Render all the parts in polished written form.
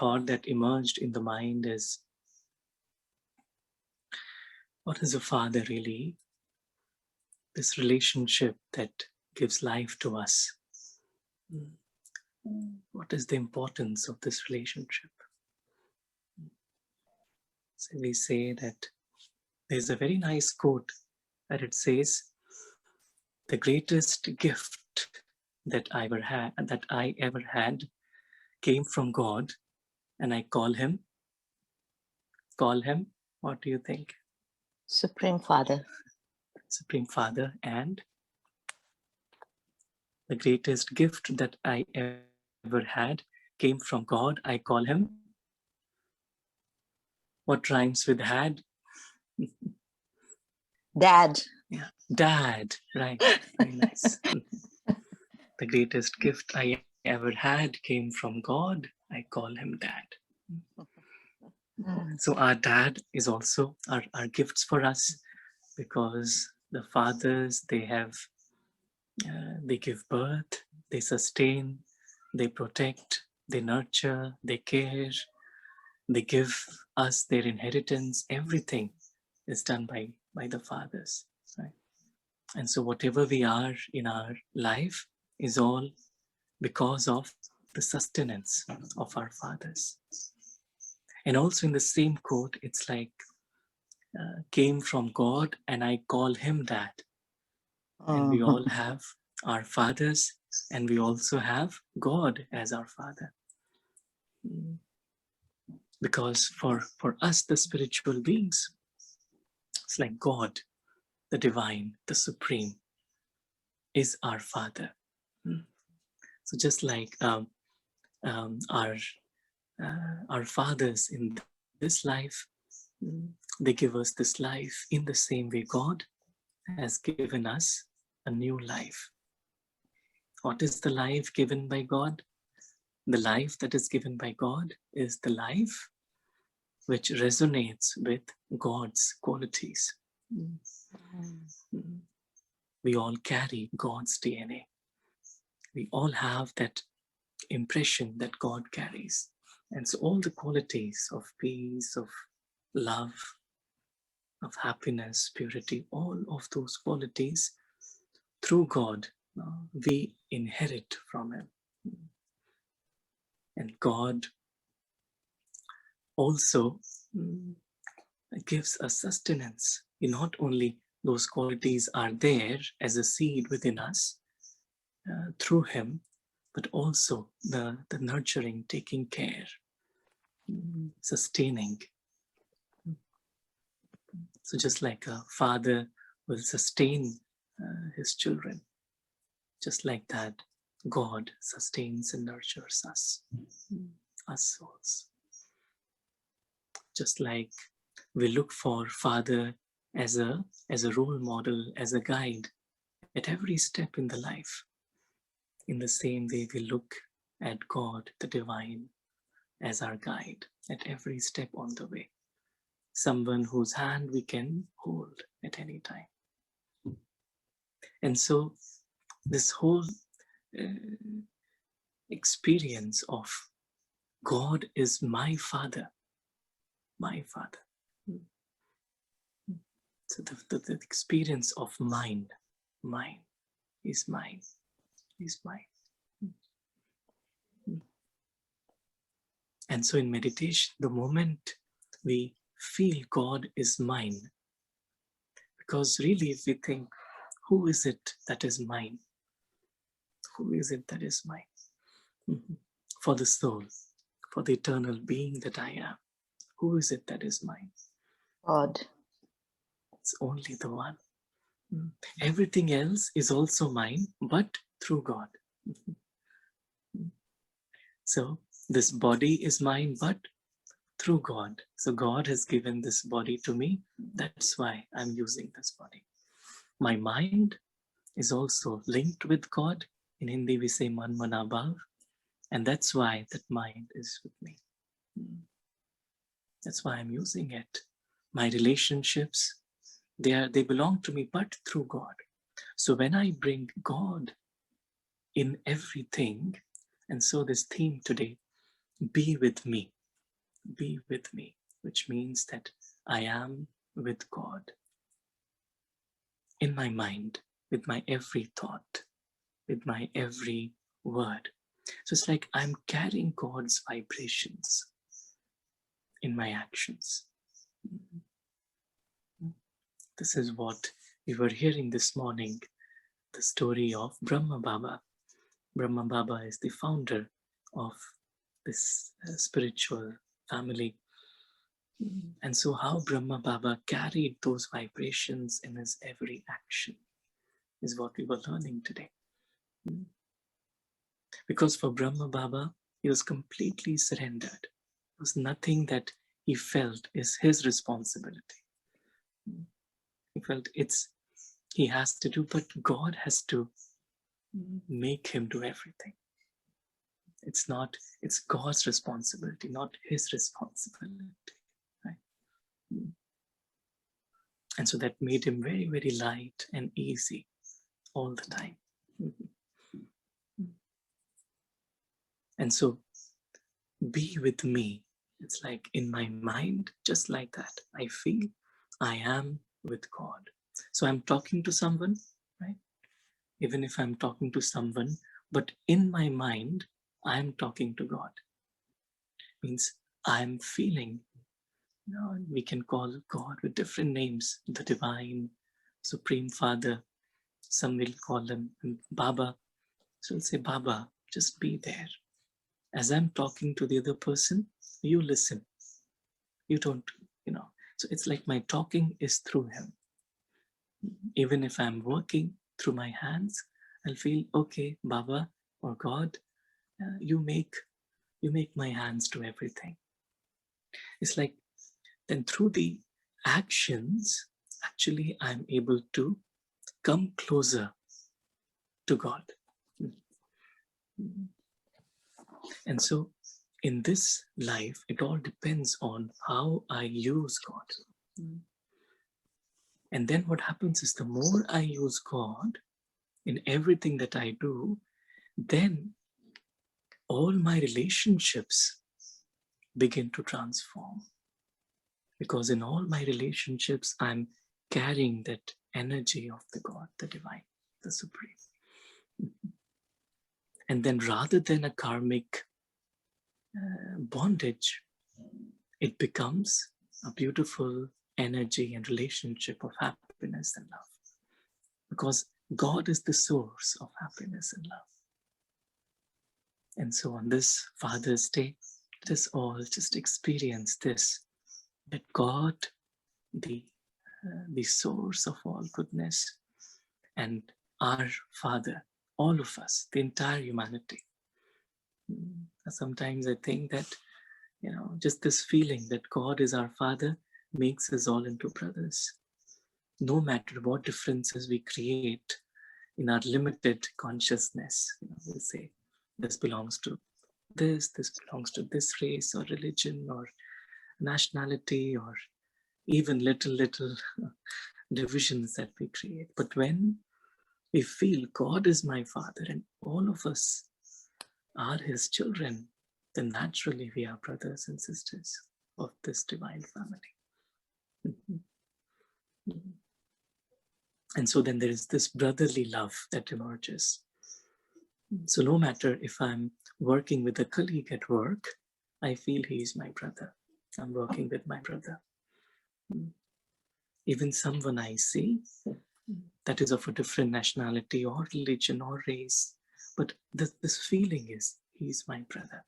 thought that emerged in the mind is, what is a father really? This relationship that gives life to us. What is the importance of this relationship? So we say that there's a very nice quote that it says, the greatest gift that I ever had came from God, and I call him, what do you think? Supreme Father. Supreme Father. And the greatest gift that I ever had came from God, I call him. What rhymes with had? Dad. Yeah, Dad, right, very nice. The greatest gift I ever had came from God, I call him Dad. So our dad is also our gifts for us, because the fathers, they give birth, they sustain, they protect, they nurture, they care, they give us their inheritance. Everything is done by the fathers, right? And so whatever we are in our life is all because of the sustenance of our fathers. And also in the same quote, it's like, came from God, and I call him Dad. And we all have our fathers, and we also have God as our Father. Because for us, the spiritual beings, it's like God, the divine, the supreme, is our Father. So just like our fathers in this life, they give us this life, in the same way God has given us a new life. What is the life given by God? The life that is given by God is the life which resonates with God's qualities. We all carry God's DNA. We all have that impression that God carries. And so all the qualities of peace, of love, of happiness, purity, all of those qualities, through God, we inherit from him. And God also gives us sustenance. Not only those qualities are there as a seed within us through him, but also the nurturing, taking care, sustaining. So just like a father will sustain his children, just like that, God sustains and nurtures us, us souls. Just like we look for Father as a role model, as a guide at every step in the life, in the same way we look at God, the divine, as our guide at every step on the way. Someone whose hand we can hold at any time. And so this whole experience of God is my Father, my Father. So the experience of mine is mine, is mine. And so in meditation, the moment we feel God is mine, because really if we think, who is it that is mine? Who is it that is mine? For the soul, for the eternal being that I am, who is it that is mine? God. It's only the one. Everything else is also mine, but through God. So this body is mine, but through God. So God has given this body to me. That's why I'm using this body. My mind is also linked with God. In Hindi we say man mana bhav, and that's why that mind is with me. That's why I'm using it. My relationships, they belong to me, but through God. So when I bring God in everything, and so this theme today, be with me, be with me, which means that I am with God in my mind, with my every thought, with my every word. So it's like I'm carrying God's vibrations in my actions. This is what we were hearing this morning, the story of Brahma Baba. Brahma Baba is the founder of this spiritual family. And so how Brahma Baba carried those vibrations in his every action is what we were learning today. Because for Brahma Baba, he was completely surrendered. There was nothing that he felt is his responsibility. He felt he has to do, but God has to make him do everything. It's God's responsibility, not his responsibility. Right? And so that made him very, very light and easy all the time. And so be with me. It's like in my mind, just like that. I feel I am with God. So I'm talking to someone, right? Even if I'm talking to someone, but in my mind, I'm talking to God. Means I'm feeling, we can call God with different names, the divine, Supreme Father. Some will call him Baba. So we'll say, Baba, just be there. As I'm talking to the other person, you listen. You don't, So it's like my talking is through him. Even if I'm working through my hands, I'll feel, okay, Baba or God, you make my hands do everything. It's like then through the actions, actually, I'm able to come closer to God. And so in this life, it all depends on how I use God. And then what happens is the more I use God in everything that I do, then all my relationships begin to transform. Because in all my relationships, I'm carrying that energy of the God, the divine, the supreme. And then rather than a karmic bondage, it becomes a beautiful energy and relationship of happiness and love. Because God is the source of happiness and love. And so on this Father's Day, let us all just experience this, that God, the source of all goodness, and our Father, all of us, the entire humanity. Sometimes I think that, just this feeling that God is our Father makes us all into brothers. No matter what differences we create in our limited consciousness, we'll say, this belongs to this belongs to this race or religion or nationality or even little divisions that we create. But when we feel God is my Father and all of us are his children, then naturally we are brothers and sisters of this divine family. And so then there is this brotherly love that emerges. So no matter if I'm working with a colleague at work, I feel he is my brother. I'm working with my brother. Even someone I see that is of a different nationality or religion or race, but this feeling is he's my brother.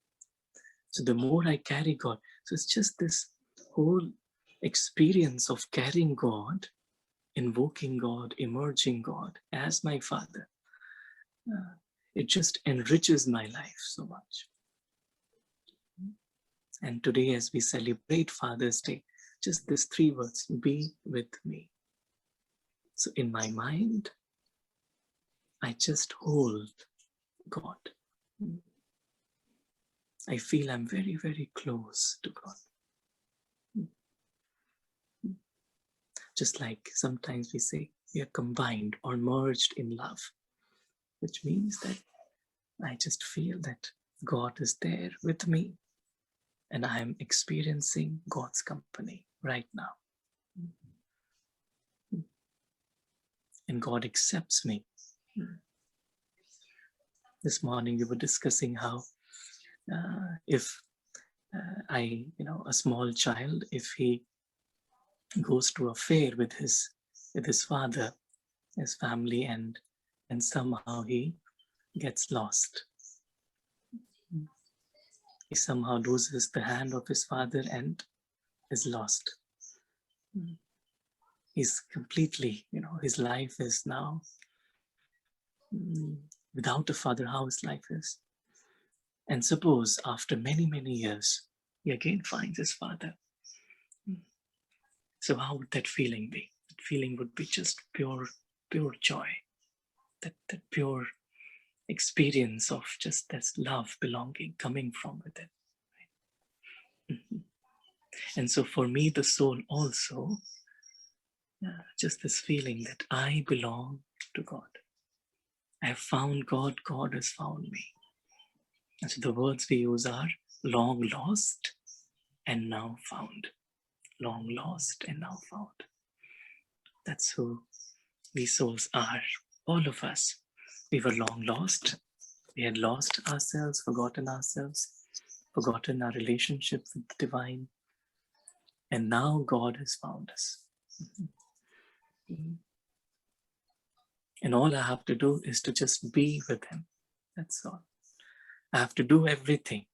So the more I carry God, so it's just this whole experience of carrying God, invoking God, emerging God as my Father. It just enriches my life so much. And today, as we celebrate Father's Day, just these three words, be with me. So in my mind, I just hold God. I feel I'm very, very close to God. Just like sometimes we say, we are combined or merged in love, which means that I just feel that God is there with me. and I am experiencing God's company right now. And God accepts me. This morning we were discussing how if a small child, if he goes to a fair with his father, his family, and somehow he gets lost. He somehow loses the hand of his father and is lost. He's completely, his life is now without a father, how his life is. And suppose after many, many years, he again finds his father. So how would that feeling be? That feeling would be just pure joy. That pure experience of just this love, belonging, coming from within. And so for me, the soul also, just this feeling that I belong to God. I have found God, God has found me. And so the words we use are long lost and now found. Long lost and now found. That's who we souls are, all of us. We were long lost. We had lost ourselves, forgotten our relationship with the divine. And now God has found us. And all I have to do is to just be with Him. That's all. I have to do everything,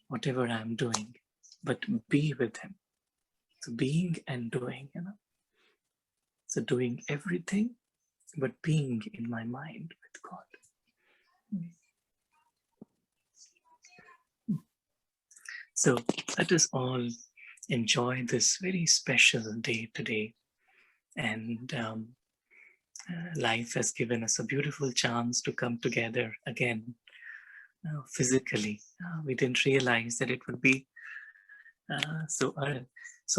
whatever I'm doing, but be with Him. So being and doing, So doing everything, but being in my mind with God. So let us all enjoy this very special day today. And life has given us a beautiful chance to come together again physically. We didn't realize that it would be so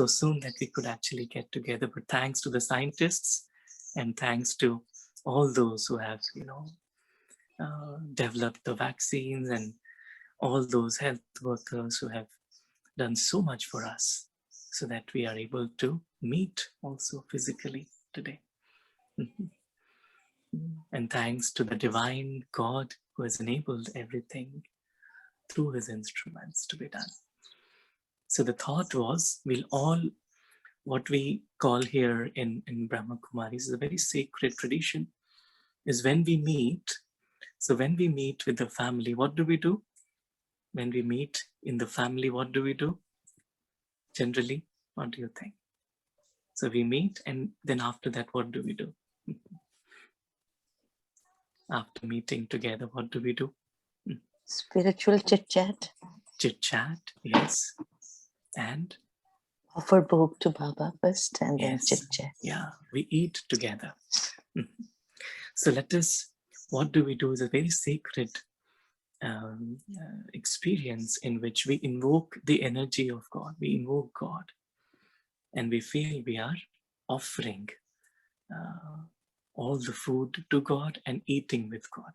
soon that we could actually get together. But thanks to the scientists and thanks to all those who have, developed the vaccines and all those health workers who have done so much for us so that we are able to meet also physically today. And thanks to the divine God who has enabled everything through his instruments to be done. So the thought was, we'll all, what we call here in Brahma Kumaris is a very sacred tradition, is when we meet. So when we meet with the family, what do we do? When we meet in the family, what do we do? Generally, what do you think? So we meet, and then after that, what do we do? After meeting together, what do we do? Spiritual chit-chat. Chit-chat, yes. And? Offer bhog to Baba first and then yes, chit-chat. Yeah, we eat together. So let us, what do we do is a very sacred experience in which we invoke the energy of God. We invoke God. And we feel we are offering all the food to God and eating with God.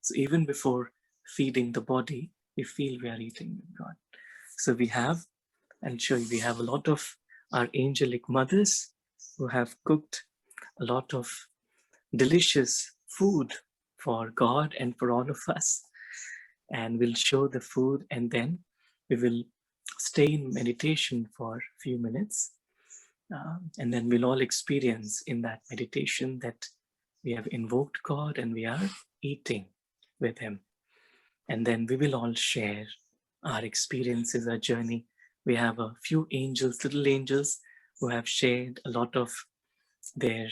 So even before feeding the body, we feel we are eating with God. So we have, I'll show you, we have a lot of our angelic mothers who have cooked a lot of delicious food for God and for all of us. And we'll show the food, and then we will stay in meditation for a few minutes. And then we'll all experience in that meditation that we have invoked God and we are eating with Him. And then we will all share our experiences, our journey. We have a few angels, little angels, who have shared a lot of their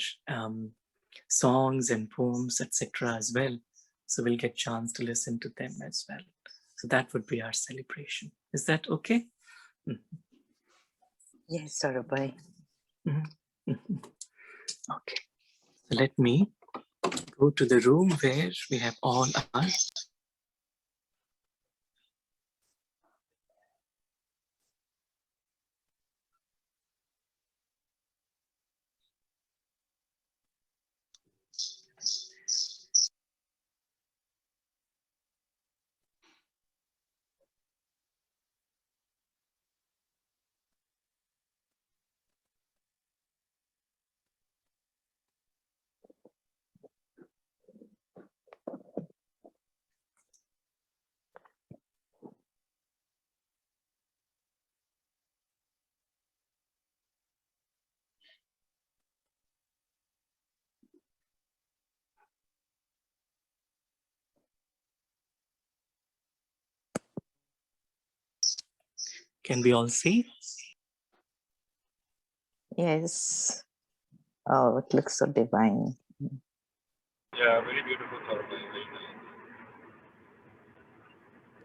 songs and poems, etc. as well. So we'll get a chance to listen to them as well. So that would be our celebration. Is that okay? Yes, Saurabhai. Okay. So let me go to the room where we have all our Can we all see? Yes. Oh, it looks so divine. Yeah, very beautiful, Sarabhai. Very nice.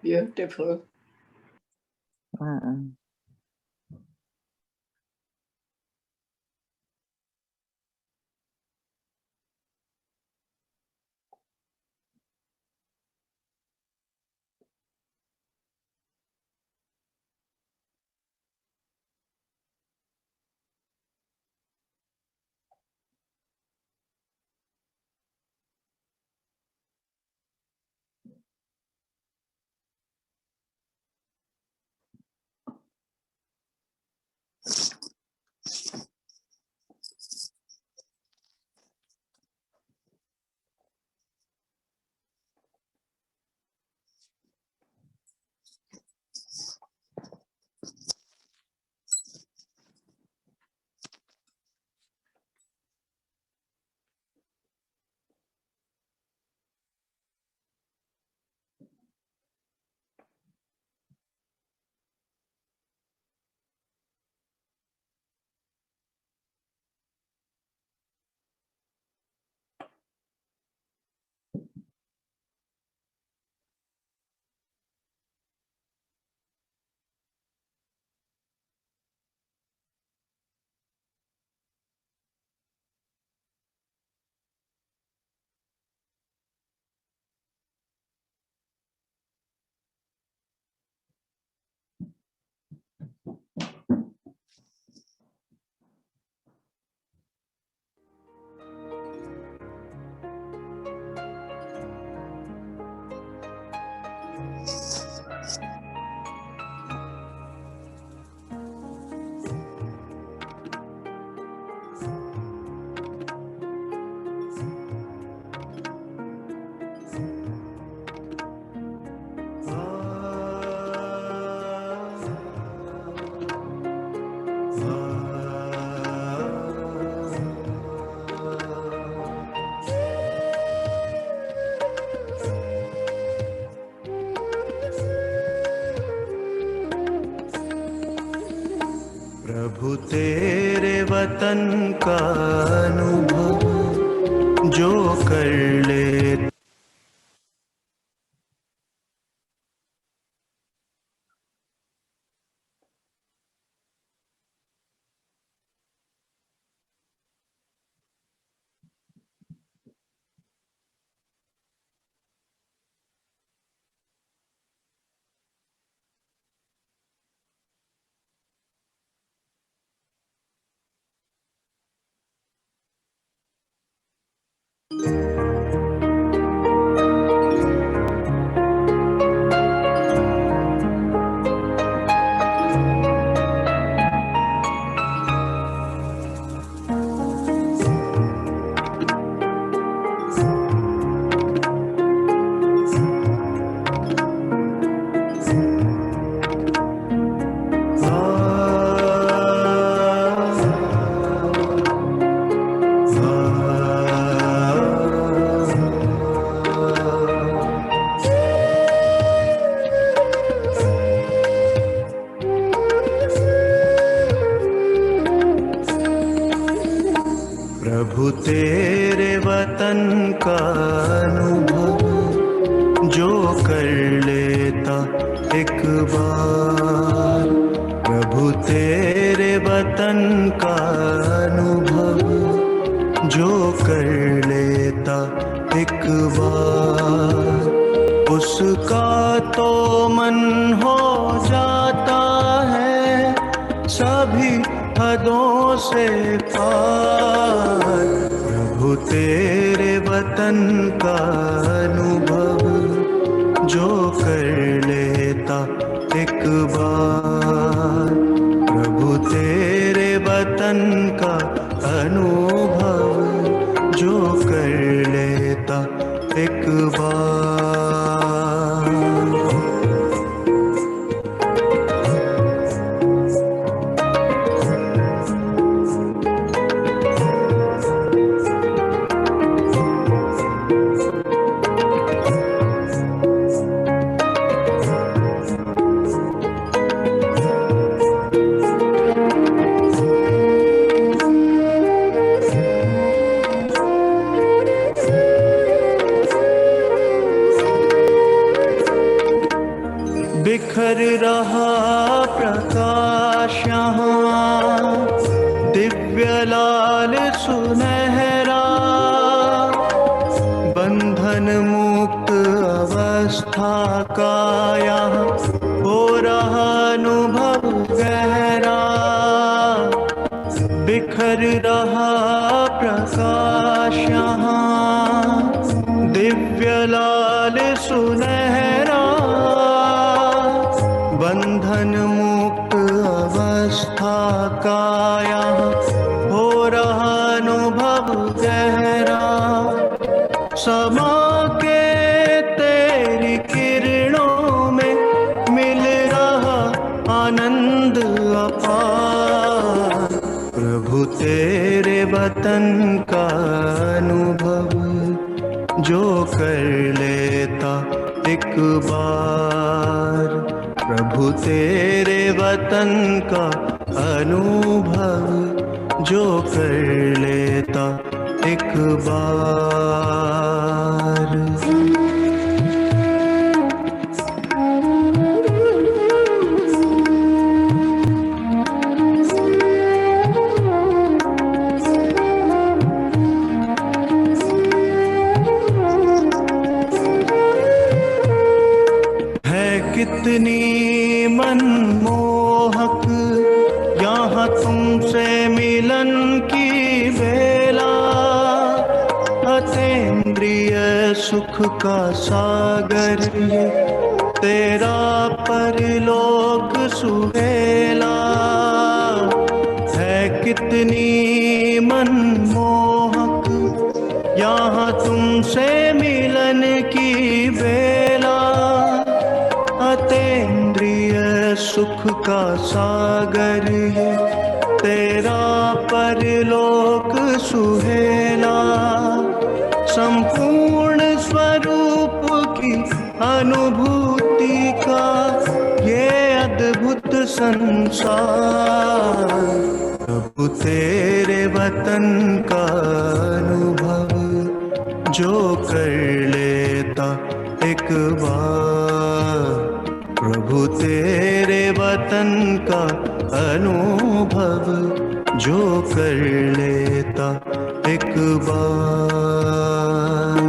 Beautiful. Mm. प्रभु तेरे वतन का अनुभव जो कर ले प्रभु तेरे वतन का अनुभव जो कर लेता एक बार। प्रभु तेरे वतन का अनुभव जो कर लेता एक बार, उसका तो मन हो जाता है सभी हदों से पार। प्रभु तेरे वतन का अनुभव जो कर लेता एक बार। प्रभु तेरे वतन का अनुभव जो कर लेता एक बार। यहाँ दिव्य लाल सुनहरा, बंधन मुक्त अवस्था का यहाँ हो रहा अनुभव गहरा। बिखर रहा प्रकाश यहाँ दिव्य लाल सुनहरा, बंधन मुक्त अवस्था का यहाँ हो रहा अनुभव गहरा। समा के तेरी किरणों में मिल रहा आनंद अपार। प्रभु तेरे वतन का अनुभव जो कर लेता एक बार। प्रभु तेरे वतन का अनुभव जो कर लेता एक बार। कितनी मनमोहक यहाँ तुमसे मिलन की बेला। अतीन्द्रिय सुख का सागर ये तेरा परलोक सुहेला। है कितनी मनमोहक यहाँ तुमसे मिलन की बेला। अतीन्द्रिय सुख का सागर ये तेरा परलोक सुहेला। संपूर्ण स्वरूप की अनुभूति का ये अद्भुत संसार। प्रभु तेरे वतन का अनुभव जो कर लेता एक बार। प्रभु तेरे वतन का अनुभव जो कर लेता एक बार।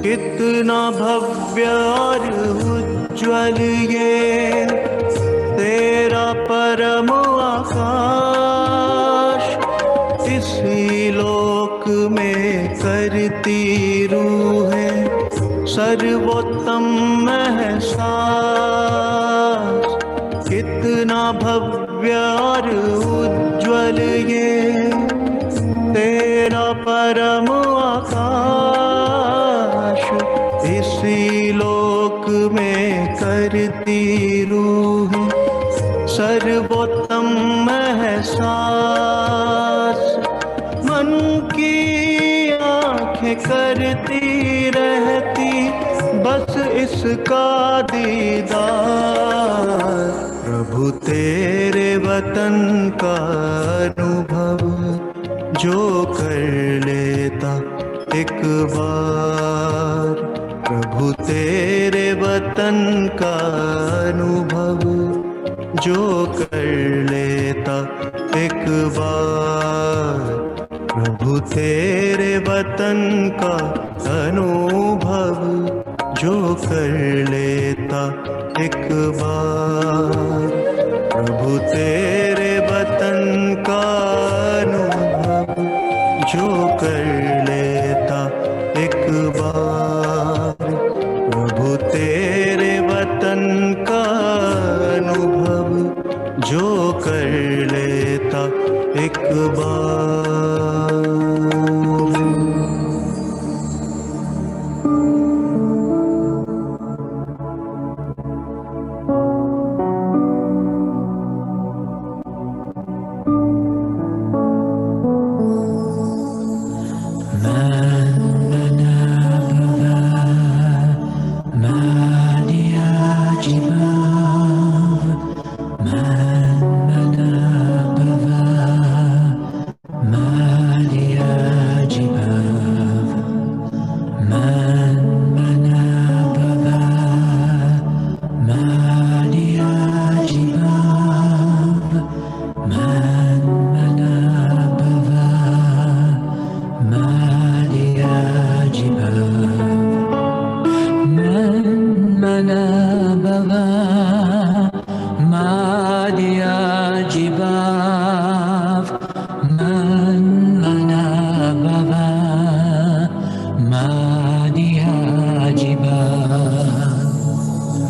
कितना भव्य और उज्ज्वल ये तेरा परम आकाश। इसी लोक में करती रूहें सर्वोत्तम एहसास। कितना भव्य और उज्ज्वल ये तेरा परम आकाश। इसी लोक में करती रूह सर्वोत्तम एहसास। मन की आँखें करती रहती बस इसका दीदार। प्रभु तेरे वतन का अनुभव जो कर लेता एक बार। प्रभु तेरे वतन का अनुभव जो कर लेता एक बार। प्रभु तेरे वतन का अनुभव जो कर लेता एक बार। प्रभु तेरे वतन का अनुभव जो कर लेता एक बार। प्रभु तेरे वतन का अनुभव जो कर लेता एक बार। Madia Jibav Mana Baba Madia Jibav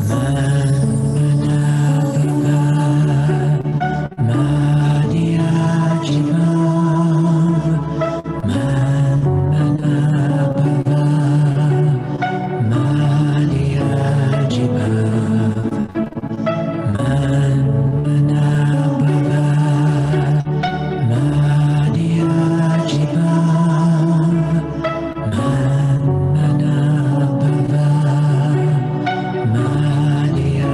Mana Baba Madia Jibav Mana Baba Madia Jibav Mana Baba Madia Jibav Mana Baba Madia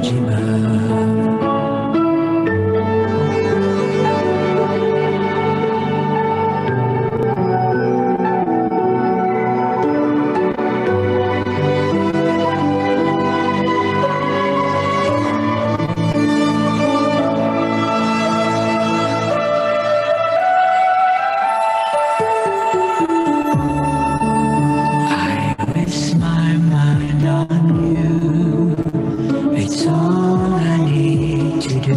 Jibav I rest my mind on you. It's all I need to do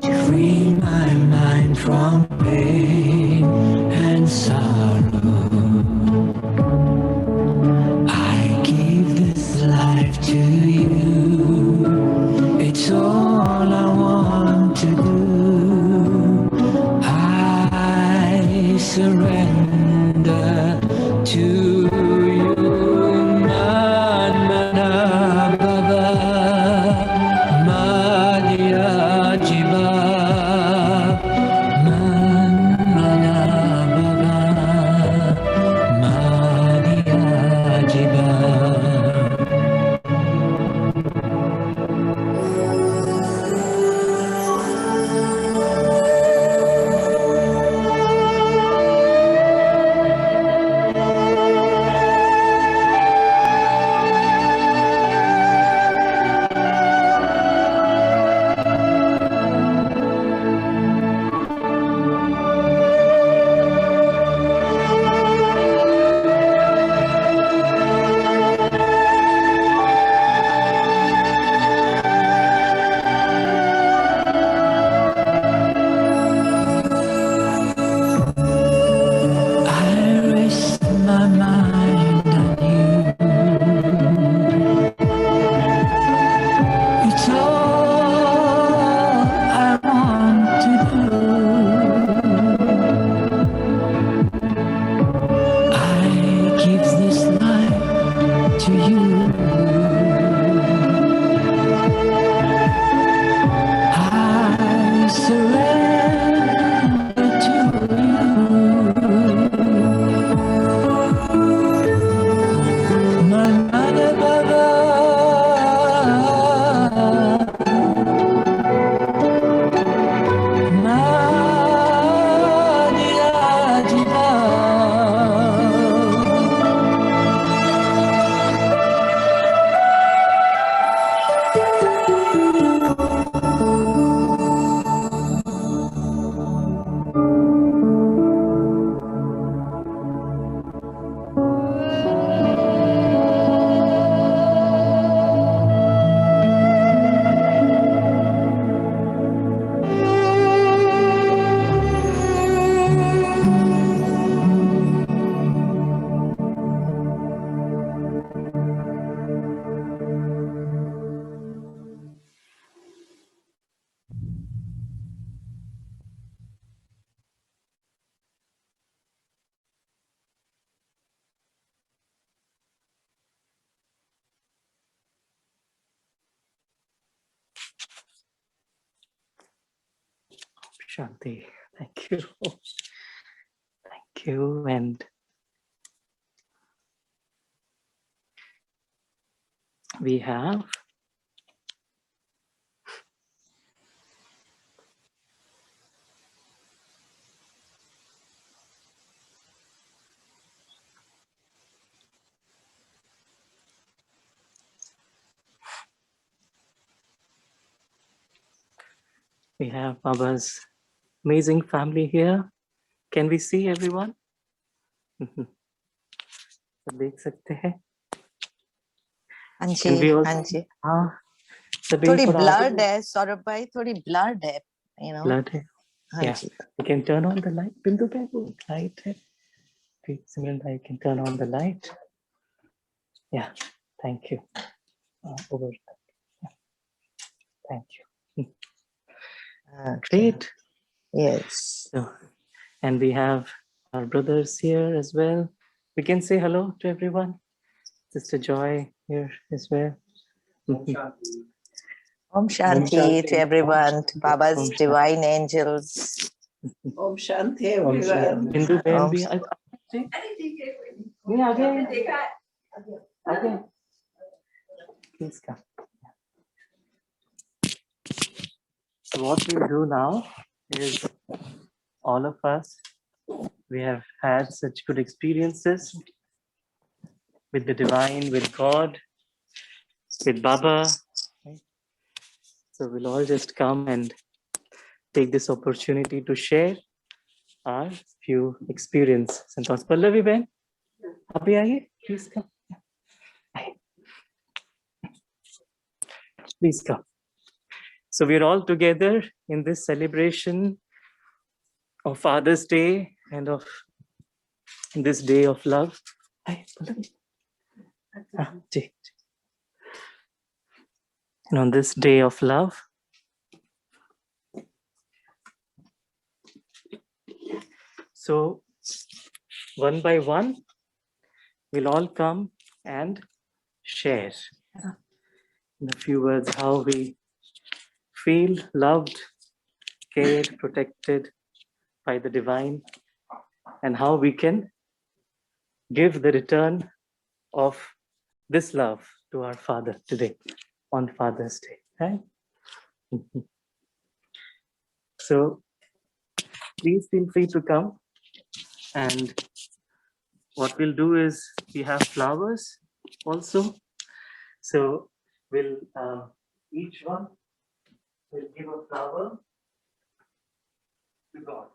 to free my mind from pain and sorrow. I give this life to you. It's all I want to do. I surrender to you. Mana Baba Madia Jiba Mana Baba Madia Jiba I rest my mind on you. It's all I want to do. I give this life to you. I surrender to you. Mana Baba Madia Jiba Shanti. Thank you. Thank you. And we have Baba's amazing family here. Can we see everyone? सब देख सकते हैं? हाँ Can we ji, also? हाँ जी। हाँ, सभी थोड़ी थोड़ा blurred है सौरभ भाई, थोड़ी blurred है, you know. ब्लड है. हाँ Yeah, ji. you can turn on the light. बिंदु पे वो light है. Okay, Simran bhai, you can turn on the light. Yeah, thank you. Over. Yeah, thank you. Great. Yes. So, and we have our brothers here as well. We can say hello to everyone. Sister Joy here as well. Om Shanti to everyone, to Baba's Om Shanti. divine angels. Om Shanti everyone. बिंदु बहन Om भी नहीं आगे आगे please come. So what we'll do now is all of us, we have had such good experiences with the divine, with God, with Baba. Right? So we'll all just come and take this opportunity to share our few experiences and thoughts. Pallavi Ben, abhi aaye, please come. Please come. So we're all together in this celebration of Father's Day and of this day of love. And on this day of love, so one by one, we'll all come and share in a few words how we feel loved, cared, protected by the divine, and how we can give the return of this love to our Father today on Father's Day. Right? So please feel free to come, and what we'll do is we have flowers also. So we'll each one will give a flower to God.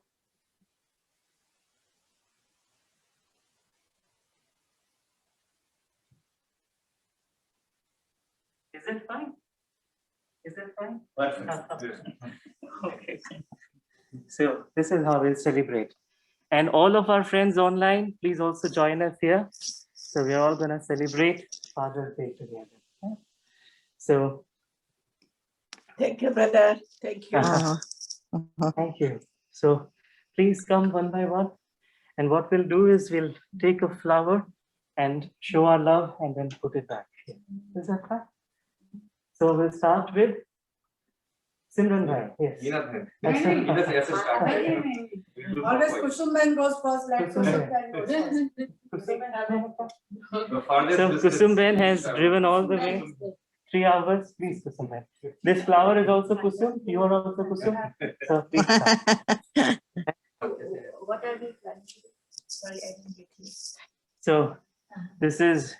Is it fine? Is it fine? Okay. So this is how we'll celebrate. And all of our friends online, please also join us here. So we're all going to celebrate Father's Day together. Okay? So Thank you, brother. Thank you. thank you. So please come one by one. And what we'll do is we'll take a flower and show our love and then put it back here. Is that fine? So we'll start with Simran Bhai. Yes. Always Kusum Ben goes first, like Kusum Kusum Ben. Ben goes first. So Kusum Ben has driven all the way 3 hours. Please, Kusum Ben. This flower is also Kusum. You are also Kusum. So please come. What are we planning? Sorry, I didn't get you. So this is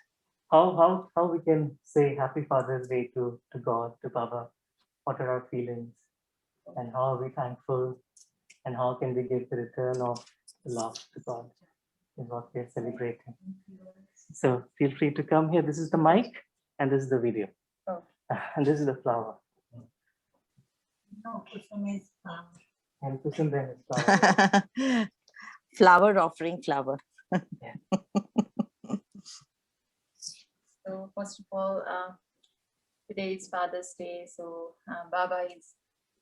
how we can say Happy Father's Day to God, to Baba. What are our feelings, and how are we thankful, and how can we give the return of the love to God is what we are celebrating. So feel free to come here. This is the mic and this is the video. Oh. And this is the flower. No, Kusum is And Kusum Ben is flower. Flower offering flower. So first of all, today is Father's Day. So Baba is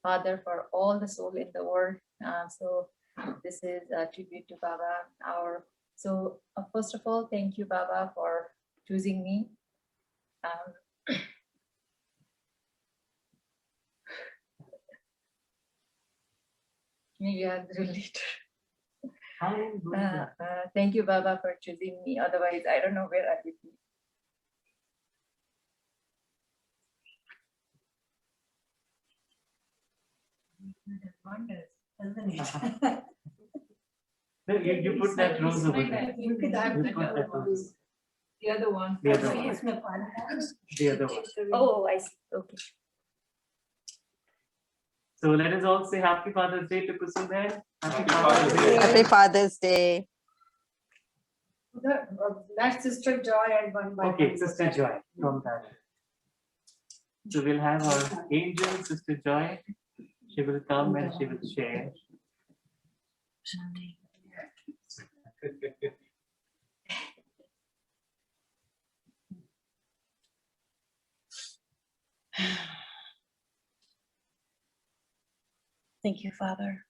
father for all the soul in the world. So this is a tribute to Baba. So first of all, thank you, Baba, for choosing me. Maybe I'll do later. Thank you, Baba, for choosing me. Otherwise, I don't know where I would be. wonders, doesn't it? No, you put that rose over there. You could have You the put that other rose. The other one. The other one. Yes, my father. The other one. Oh, I see. Okay. So let us all say Happy Father's Day to Kusum Ben. Happy Father's Day. Happy Father's Day. That's Sister Joy and one by Okay, one. Sister Joy from that. So we'll have our angel, Sister Joy. She will come and she will share. Thank you, Father,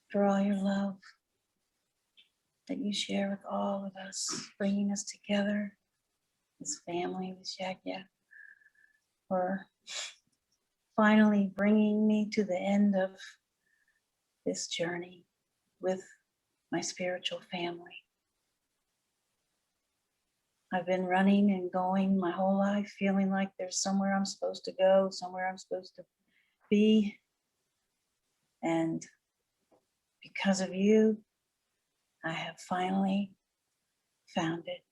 for all your love that you share with all of us, bringing us together, this family, this Yagya, for finally bringing me to the end of this journey with my spiritual family. I've been running and going my whole life, feeling like there's somewhere I'm supposed to go, somewhere I'm supposed to be. And because of you, I have finally found it.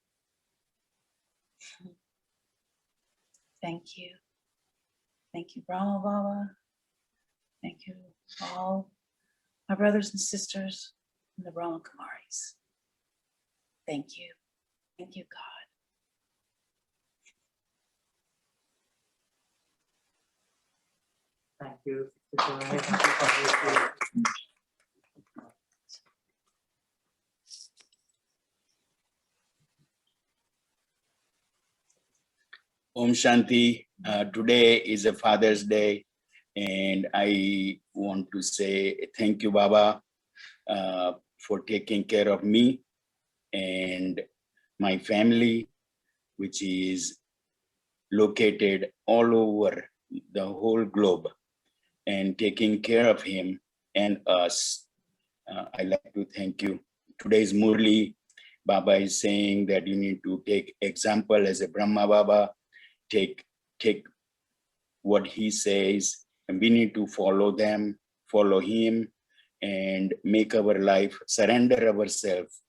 Thank you. Thank you, Brahma Baba. Thank you, all my brothers and sisters in the Brahma Kumaris. Thank you. Thank you, God. Thank you, Sister Joy. Thank you, Father. Om Shanti. Today is a Father's Day, and I want to say thank you, Baba, for taking care of me and my family, which is located all over the whole globe, and taking care of him and us. I like to thank you. Today's Murli, Baba is saying that you need to take example as a Brahma Baba, take what he says, and we need to follow them, follow him, and make our life, surrender ourselves,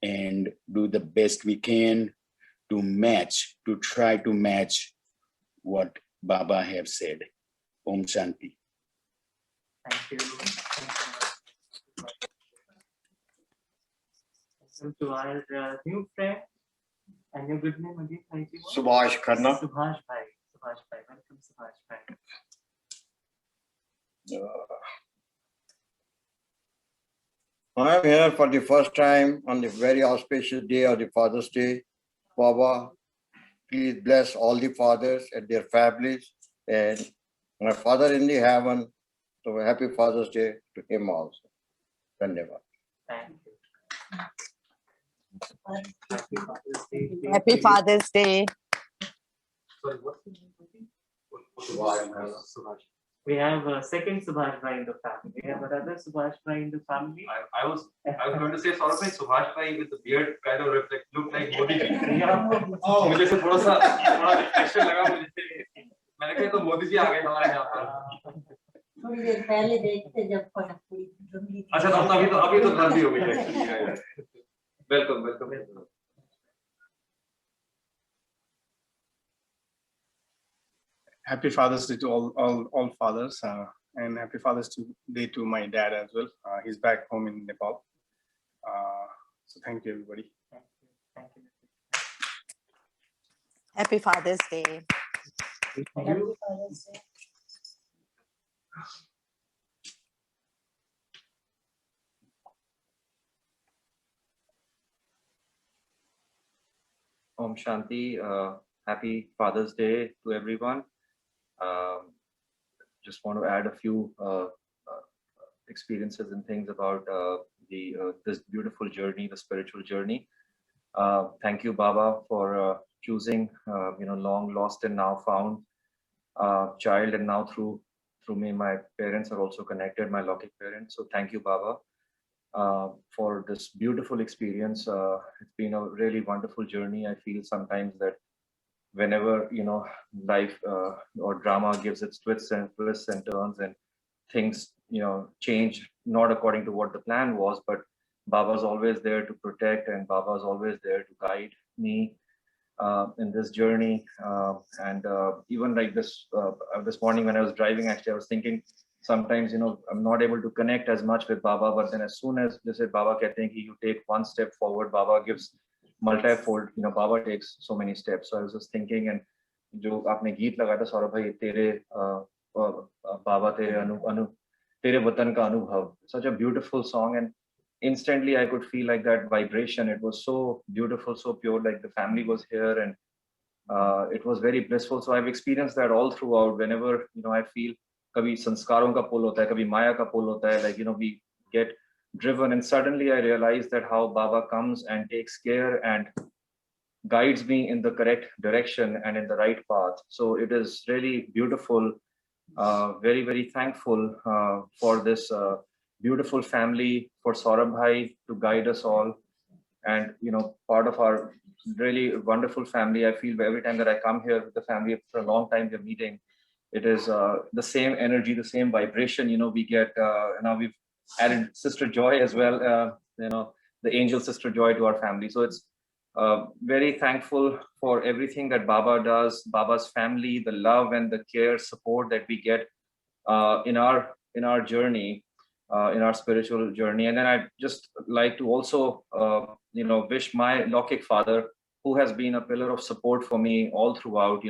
and do the best we can to match, to try to match what Baba have said. Om Shanti. Thank you. Welcome to our new friend and your good name again. Thank you. Subhash Khanna. Subhash Bhai. Subhash Bhai. Welcome, Subhash Bhai. I am here for the first time on the very auspicious day of the Father's Day. Baba, please bless all the fathers and their families, and my father in the heaven. So happy Father's Day to him also. Dhanyavad. Thank you. Happy Father's Day. Happy Father's Day. Sorry, what's the name? Subhash. We have a second Subhash Bhai in the family. We have another Subhash Bhai in the family. I was going to say Saurabh bhai, Subhash bhai with the beard kind of looked like Modi ji. Oh, मुझे से थोड़ा reflection लगा मुझे. मैंने कहा तो मोदी जी आ गए हमारे यहाँ पर. थोड़ी देर पहले देखते जब फटक पूरी ढूंढी. अच्छा तो अभी तो गर्दी हो गई है. Welcome. Happy Father's Day to all fathers, and happy Father's Day to my dad as well. He's back home in Nepal. So thank you, everybody. thank you. Happy Father's Day. Thank you. Om Shanti. Happy Father's Day to everyone. Just want to add a few experiences and things about this beautiful journey, the spiritual journey. Thank you, Baba, for choosing, long lost and now found child, and now through me, my parents are also connected, my Lokik parents. So thank you, Baba, for this beautiful experience. It's been a really wonderful journey. I feel sometimes that whenever life or drama gives its twists and turns, and things change not according to what the plan was, but Baba's always there to protect, and Baba's always there to guide me in this journey. And even like this morning when I was driving, actually I was thinking sometimes I'm not able to connect as much with Baba, but then as soon as they said Baba कहते हैं कि you take one step forward, Baba gives multifold. Baba takes so many steps. So I was just thinking, and जो आपने गीत लगाया था सौरभ भाई, तेरे बाबा तेरे वतन का अनुभव, such a beautiful song, and instantly I could feel like that vibration. It was so beautiful, so pure, like the family was here, and it was very blissful. So I've experienced that all throughout. Whenever I feel kabhi sanskaron ka pull hota hai, kabhi maya ka pull hota hai, like we get driven, and suddenly I realized that how Baba comes and takes care and guides me in the correct direction and in the right path. So it is really beautiful. Very, very thankful for this beautiful family, for Saurabh Bhai to guide us all, and part of our really wonderful family. I feel every time that I come here with the family for a long time, we're meeting. It is the same energy, the same vibration. We get now we've added Sister Joy as well. The angel Sister Joy to our family. So it's very thankful for everything that Baba does, Baba's family, the love and the care, support that we get in our journey, in our spiritual journey. And then I just like to also wish my Lokik father, who has been a pillar of support for me all throughout,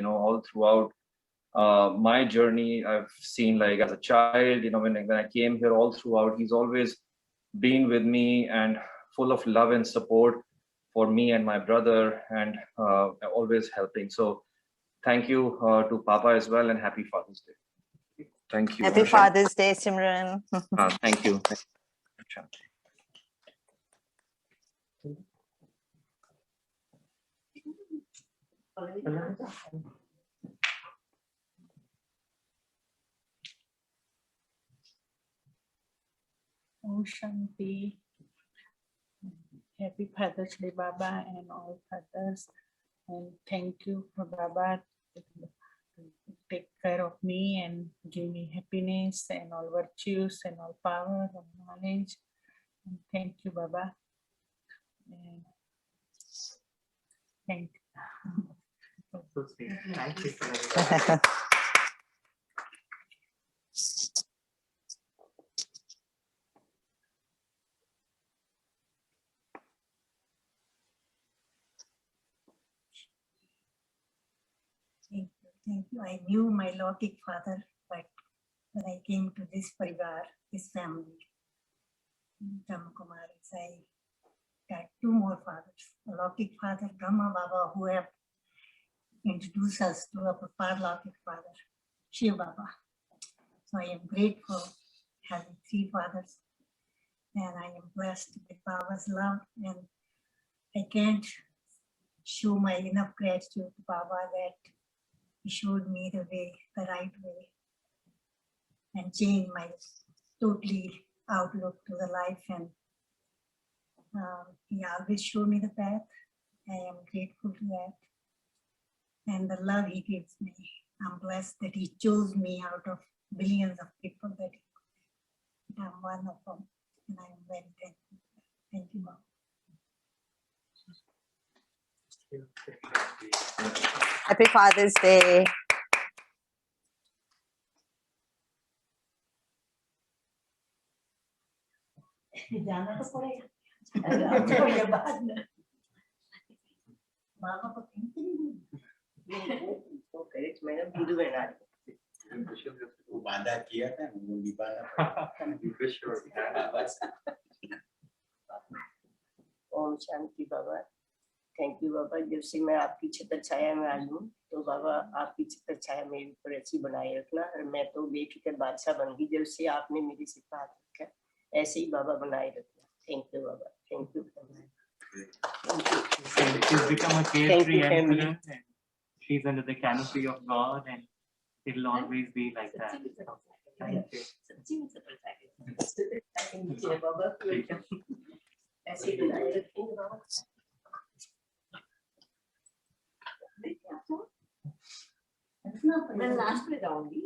my journey. I've seen, like, as a child, when I came here, all throughout, he's always been with me and full of love and support for me and my brother, and always helping. So thank you to Papa as well, and happy Father's Day. Thank you. Happy Father's Day, Simran. Thank you. Om Shanti. Happy Father's Day, Baba, and all fathers. And thank you for Baba to take care of me and give me happiness and all virtues and all power and knowledge. And thank you, Baba. And thank you. So sweet. Thank you. Thank you. I knew my Lokik father, but when I came to this parivar, this family, Brahmakumaris, I got two more fathers. A Lokik father, Brahma Baba, who have introduced us to our Lokik father, Shiv Baba. So I am grateful having three fathers, and I am blessed with Baba's love, and I can't show my enough gratitude to Baba that he showed me the way, the right way, and changed my totally outlook to the life. And he always showed me the path. I am grateful to that. And the love he gives me. I'm blessed that he chose me out of billions of people that I'm one of them. And I am very thankful. Thank you, Mom. Happy Father's Day. जाना तो पड़ेगा बाद में मामा को thank you तो correct मैंने video बना वो वादा किया था वो निभाना ओम शांति बाबा थैंक यू बाबा जब से मैं आपकी छत्र छाया में आई हूँ तो बाबा आपकी छत्र छाया मेरे ऊपर ऐसी बनाए रखना और मैं तो बेफिक्र बादशाह बन गई जब से आपने मेरी सिर पर हाथ रखा ऐसे ही बाबा बनाए रखना थैंक यू बाबा thank you She's become a carefree emperor, and she's under the canopy of God, and it'll always be like that. Thank you. ऐसे ही बनाए रखेंगे बाबा मैं लास्ट में जाऊंगी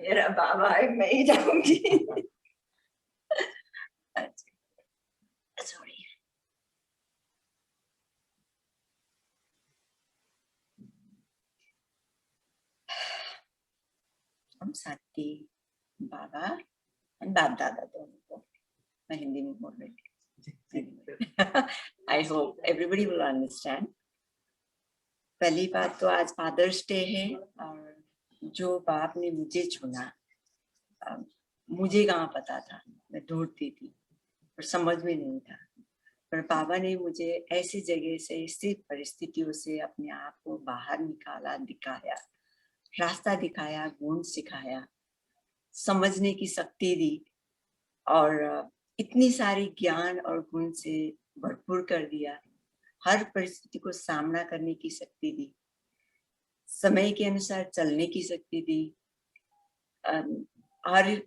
मेरा बाबा है मैं ही जाऊंगी सॉरी हम शांति बाबा एंड बाप दादा दोनों को मैं हिंदी में बोल रही थी। I hope everybody will understand. पहली बात तो आज फादर्स डे है और जो बाप ने मुझे चुना, मुझे कहाँ पता था, मैं ढूंढती थी पर समझ में नहीं था, पर बाबा ने मुझे ऐसी जगह से ऐसी परिस्थितियों से अपने आप को बाहर निकाला, दिखाया, रास्ता दिखाया, गुण सिखाया, समझने की शक्ति दी और इतनी सारी ज्ञान और गुण से भरपूर कर दिया, हर परिस्थिति को सामना करने की शक्ति दी, समय के अनुसार चलने की शक्ति दी, हर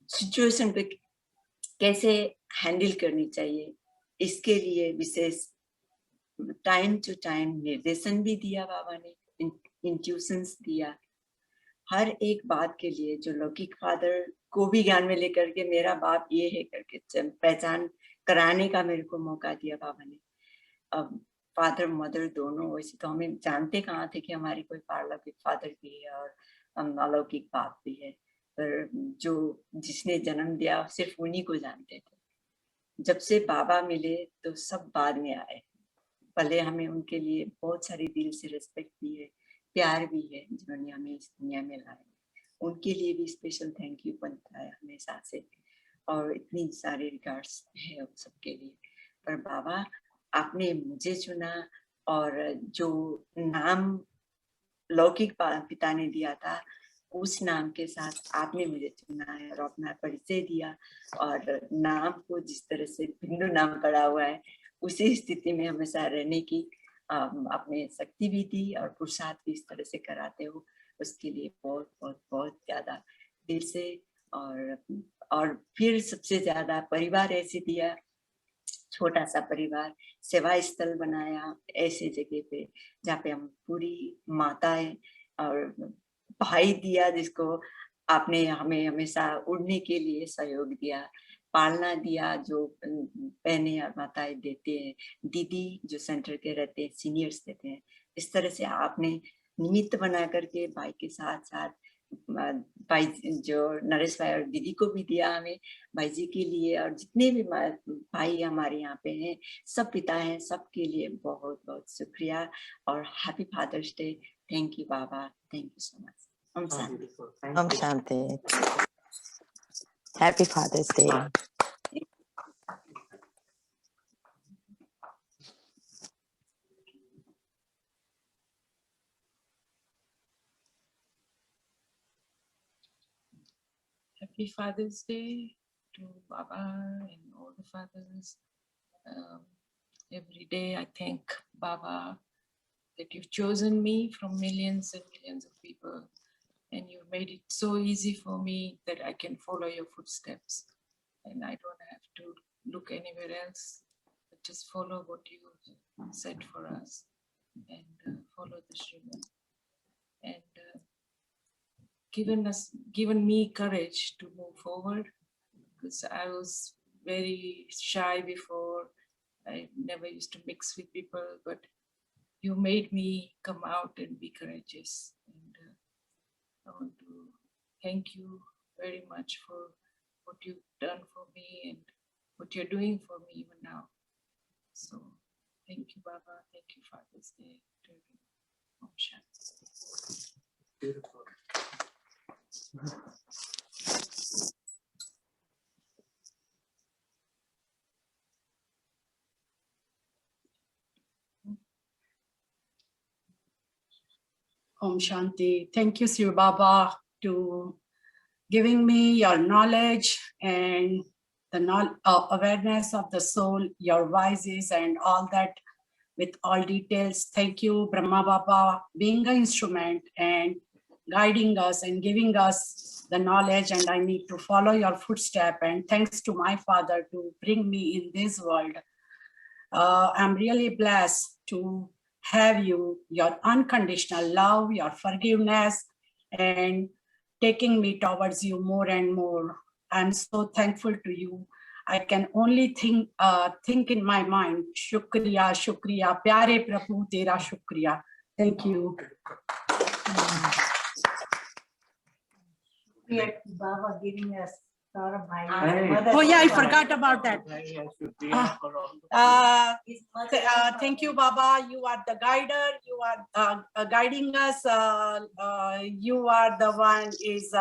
सिचुएशन पे कैसे हैंडल करनी चाहिए, इसके लिए विशेष टाइम टू टाइम निर्देशन भी दिया बाबा ने, इंट्यूशंस दिया, हर एक बात के लिए जो लौकिक फादर को भी ज्ञान में लेकर के मेरा बाप ये है करके पहचान कराने का मेरे को मौका दिया बाबा ने। अब फादर मदर दोनों, वैसे तो हमें जानते कहाँ थे कि हमारी कोई पारलौकिक फादर भी है और अलौकिक बाप भी है, पर जो जिसने जन्म दिया सिर्फ उन्हीं को जानते थे। जब से बाबा मिले तो सब बाद में आए, पहले हमें उनके लिए बहुत सारी दिल से रिस्पेक्ट भी है, प्यार भी है, जिन्होंने हमें इस दुनिया में लाया, उनके लिए भी स्पेशल थैंक यू बनता है हमेशा से, और इतनी सारी रिगार्ड्स है उन सबके लिए। पर बाबा आपने मुझे चुना और जो नाम लौकिक पिता ने दिया था उस नाम के साथ आपने मुझे चुना है और अपना परिचय दिया, और नाम को जिस तरह से भिन्न नाम पड़ा हुआ है उसी स्थिति में हमेशा रहने की अपने शक्ति भी दी और पुरुषार्थ भी इस तरह से कराते हो, उसके लिए बहुत बहुत बहुत ज्यादा दिल से। और फिर सबसे ज्यादा परिवार ऐसे दिया, छोटा सा परिवार, सेवा स्थल बनाया ऐसे जगह पे जहाँ पे हम पूरी माताएं, और भाई दिया जिसको आपने हमें हमेशा उड़ने के लिए सहयोग दिया, पालना दिया जो बहनें और माताएं देते हैं, दीदी जो सेंटर के रहते हैं, सीनियर्स देते हैं, इस तरह से आपने निमित्त बना करके भाई के साथ साथ भाई जो नरेश भाई और दीदी को भी दिया हमें, भाई जी के लिए और जितने भी भाई हमारे यहाँ पे हैं, सब पिता हैं, सबके लिए बहुत बहुत शुक्रिया और happy Father's Day. Thank you बाबा, thank you so much. Om Shanti. Happy Father's Day. Happy Father's Day to Baba and all the fathers. Every day I thank Baba that you've chosen me from millions and millions of people, and you made it so easy for me that I can follow your footsteps, and I don't have to look anywhere else, but just follow what you said for us and follow the Srimad. And given me courage to move forward, because I was very shy before. I never used to mix with people, but you made me come out and be courageous. And I want to thank you very much for what you've done for me and what you're doing for me even now. So thank you, Baba. Thank you, Father's Day to everyone. Om Shanti. Beautiful. Om Shanti. Thank you, Sri Baba, to giving me your knowledge and the awareness of the soul, your voices and all that with all details. Thank you, Brahma Baba, being an instrument and guiding us and giving us the knowledge, and I need to follow your footstep. And thanks to my father to bring me in this world. I'm really blessed to have you, your unconditional love, your forgiveness, and taking me towards you more and more. I'm so thankful to you. I can only think in my mind, Shukriya, Shukriya, Pyare Prabhu, Tera Shukriya. Thank you. We had Baba giving us Saurabh Bhai. Oh yeah, I forgot about that. Thank you, Baba. You are the guider. You are guiding us. You are the one is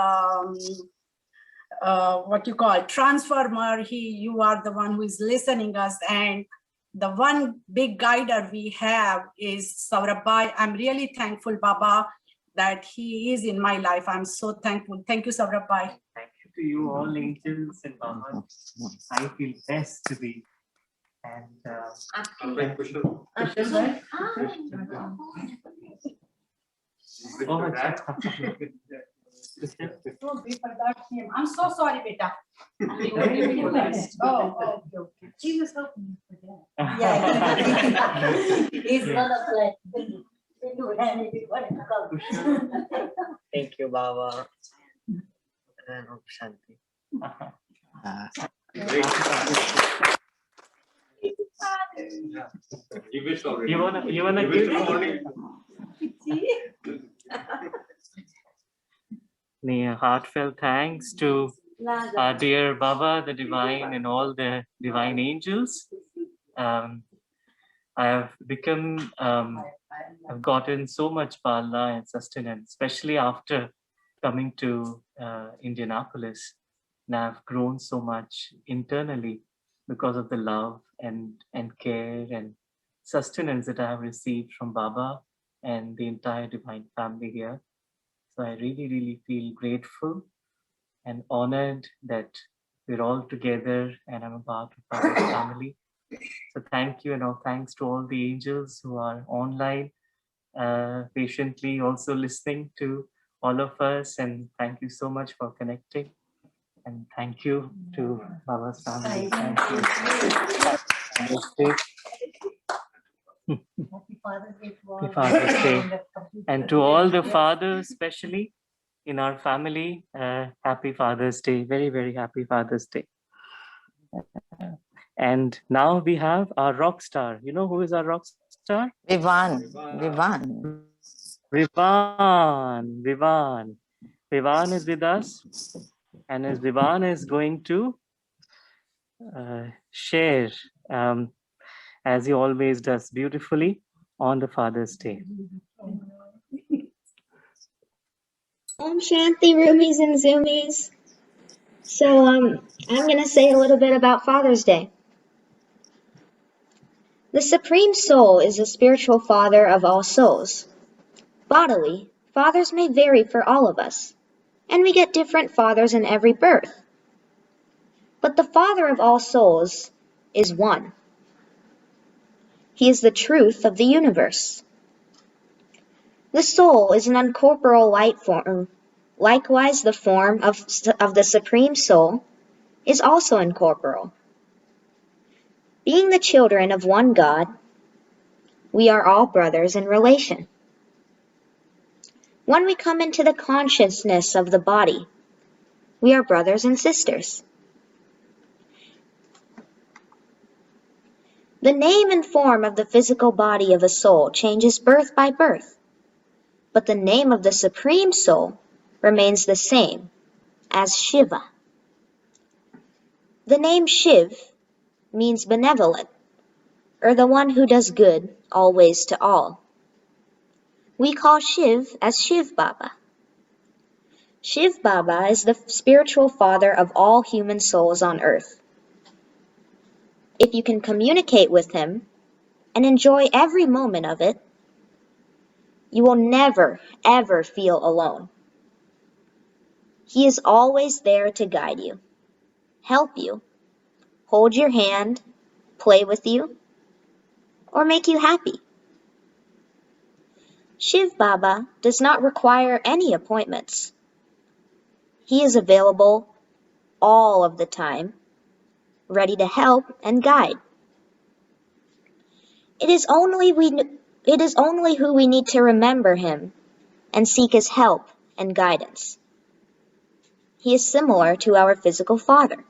what you call transformer. You are the one who is listening us, and the one big guider we have is Saurabh Bhai. I'm really thankful, Baba, that he is in my life. I'm so thankful. Thank you, Saurabh Bhai. Thank you to you, all angels and Baba. I feel blessed to be. And Kushal, right? Oh, Oh, we forgot him. I'm so sorry, beta. Oh, okay. He was helping me forget. He's Yeah. one of like, Thank you, Baba. Om Shanti. You wish already. You wanna wish give already. heartfelt thanks to our dear Baba, the divine, and all the divine angels. I have become, I've gotten so much pala and sustenance, especially after coming to Indianapolis. And I've grown so much internally because of the love and care and sustenance that I have received from Baba and the entire divine family here. So I really, really feel grateful and honored that we're all together and I'm a part of Baba's family. So thank you, and all thanks to all the angels who are online, patiently also listening to all of us. And thank you so much for connecting. And thank you to Baba's family. Thank you. Happy Father's Day to all. Happy Father's Day. And to all the fathers, especially in our family, happy Father's Day. Very, very happy Father's Day. And now we have our rock star. You know who is our rock star? Vivan. Vivan is with us. And as Vivan is going to share, as he always does beautifully, on the Father's Day. Om Shanti, Roomies and Zoomies. So I'm going to say a little bit about Father's Day. The Supreme Soul is the spiritual father of all souls. Bodily, fathers may vary for all of us, and we get different fathers in every birth. But the Father of all souls is one. He is the truth of the universe. The soul is an uncorporeal light form. Likewise, the form of the Supreme Soul is also incorporeal. Being the children of one God, we are all brothers in relation. When we come into the consciousness of the body, we are brothers and sisters. The name and form of the physical body of a soul changes birth by birth, but the name of the Supreme Soul remains the same, as Shiva. The name Shiv means benevolent, or the one who does good always to all. We call Shiv as Shiv Baba. Shiv Baba is the spiritual father of all human souls on earth. If you can communicate with him and enjoy every moment of it, you will never, ever feel alone. He is always there to guide you, help you, hold your hand, play with you, or make you happy. Shiv Baba does not require any appointments. He is available all of the time, ready to help and guide. It is only who we need to remember him and seek his help and guidance. He is similar to our physical father.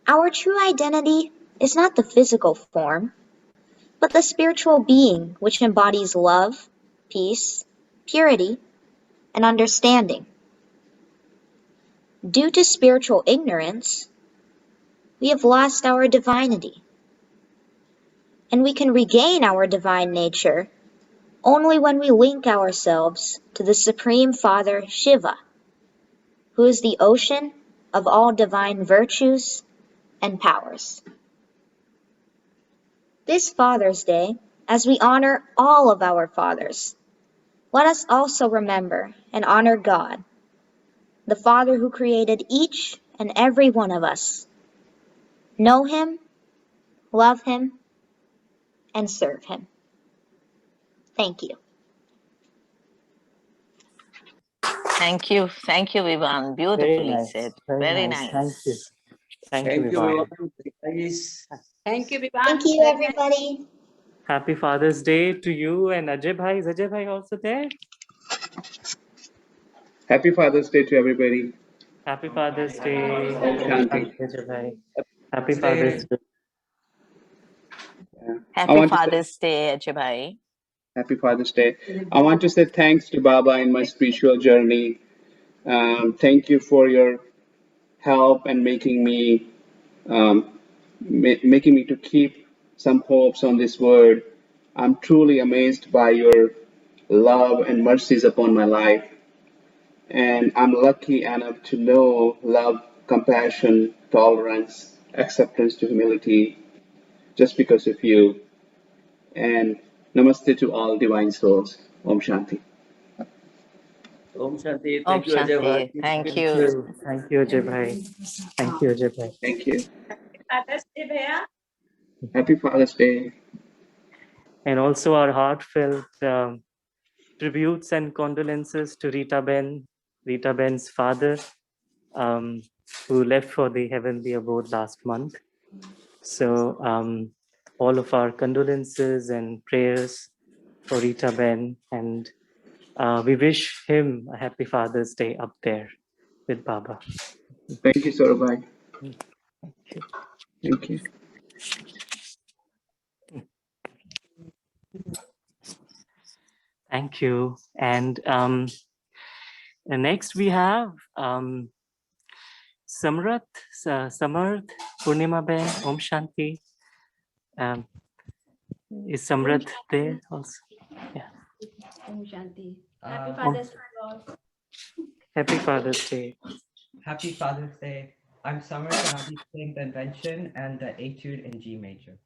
Our true identity is not the physical form, but the spiritual being which embodies love, peace, purity, and understanding. Due to spiritual ignorance, we have lost our divinity, and we can regain our divine nature only when we link ourselves to the Supreme Father Shiva, who is the ocean of all divine virtues and powers. This Father's Day, as we honor all of our fathers, let us also remember and honor God, the Father who created each and every one of us. Know Him, love Him, and serve Him. Thank you. Thank you, Vivan. Very Beautifully nice. said. Very Very nice. Thank you. nice. Thank you, Thank you, Vivan. everyone. Guys. Thank you, Thank Vivan. you, everybody. Happy Father's Day to you and Ajay Bhai. Is Ajay Bhai also there? Happy Father's Day to everybody. Happy Father's Day. Om Shanti. Thank you, Ajay Bhai. Happy Father's Day. I Happy want to say Father's Day, Ajay. Happy Father's Day. I want to say thanks to Baba in my spiritual journey. Thank you for your help and making me to keep some hopes on this word. I'm truly amazed by your love and mercies upon my life. And I'm lucky enough to know love, compassion, tolerance, acceptance to humility just because of you. And namaste to all divine souls. Om Shanti. Om Shanti. Om Thank you, Ajay Bhai. Shanti. Thank Thank you. you. Thank you, Ajay Bhai. Thank you, Ajay Bhai. Thank you. Father's Day, Bhaiya. Happy Father's Day. And also our heartfelt tributes and condolences to Rita Ben's father, who left for the heavenly abode last month. So all of our condolences and prayers for Rita Ben, and we wish him a happy Father's Day up there with Baba. Thank you, Saurabhai. Thank you. Thank you. And next we have Samarth Purnima Ben, Om Shanti. Is Samrat there also? Yeah. Om Shanti. Happy Om- Father's Day, all. Happy Father's Day. Happy Father's Day. I'm Summer, and I'll be playing the invention and the etude in G major.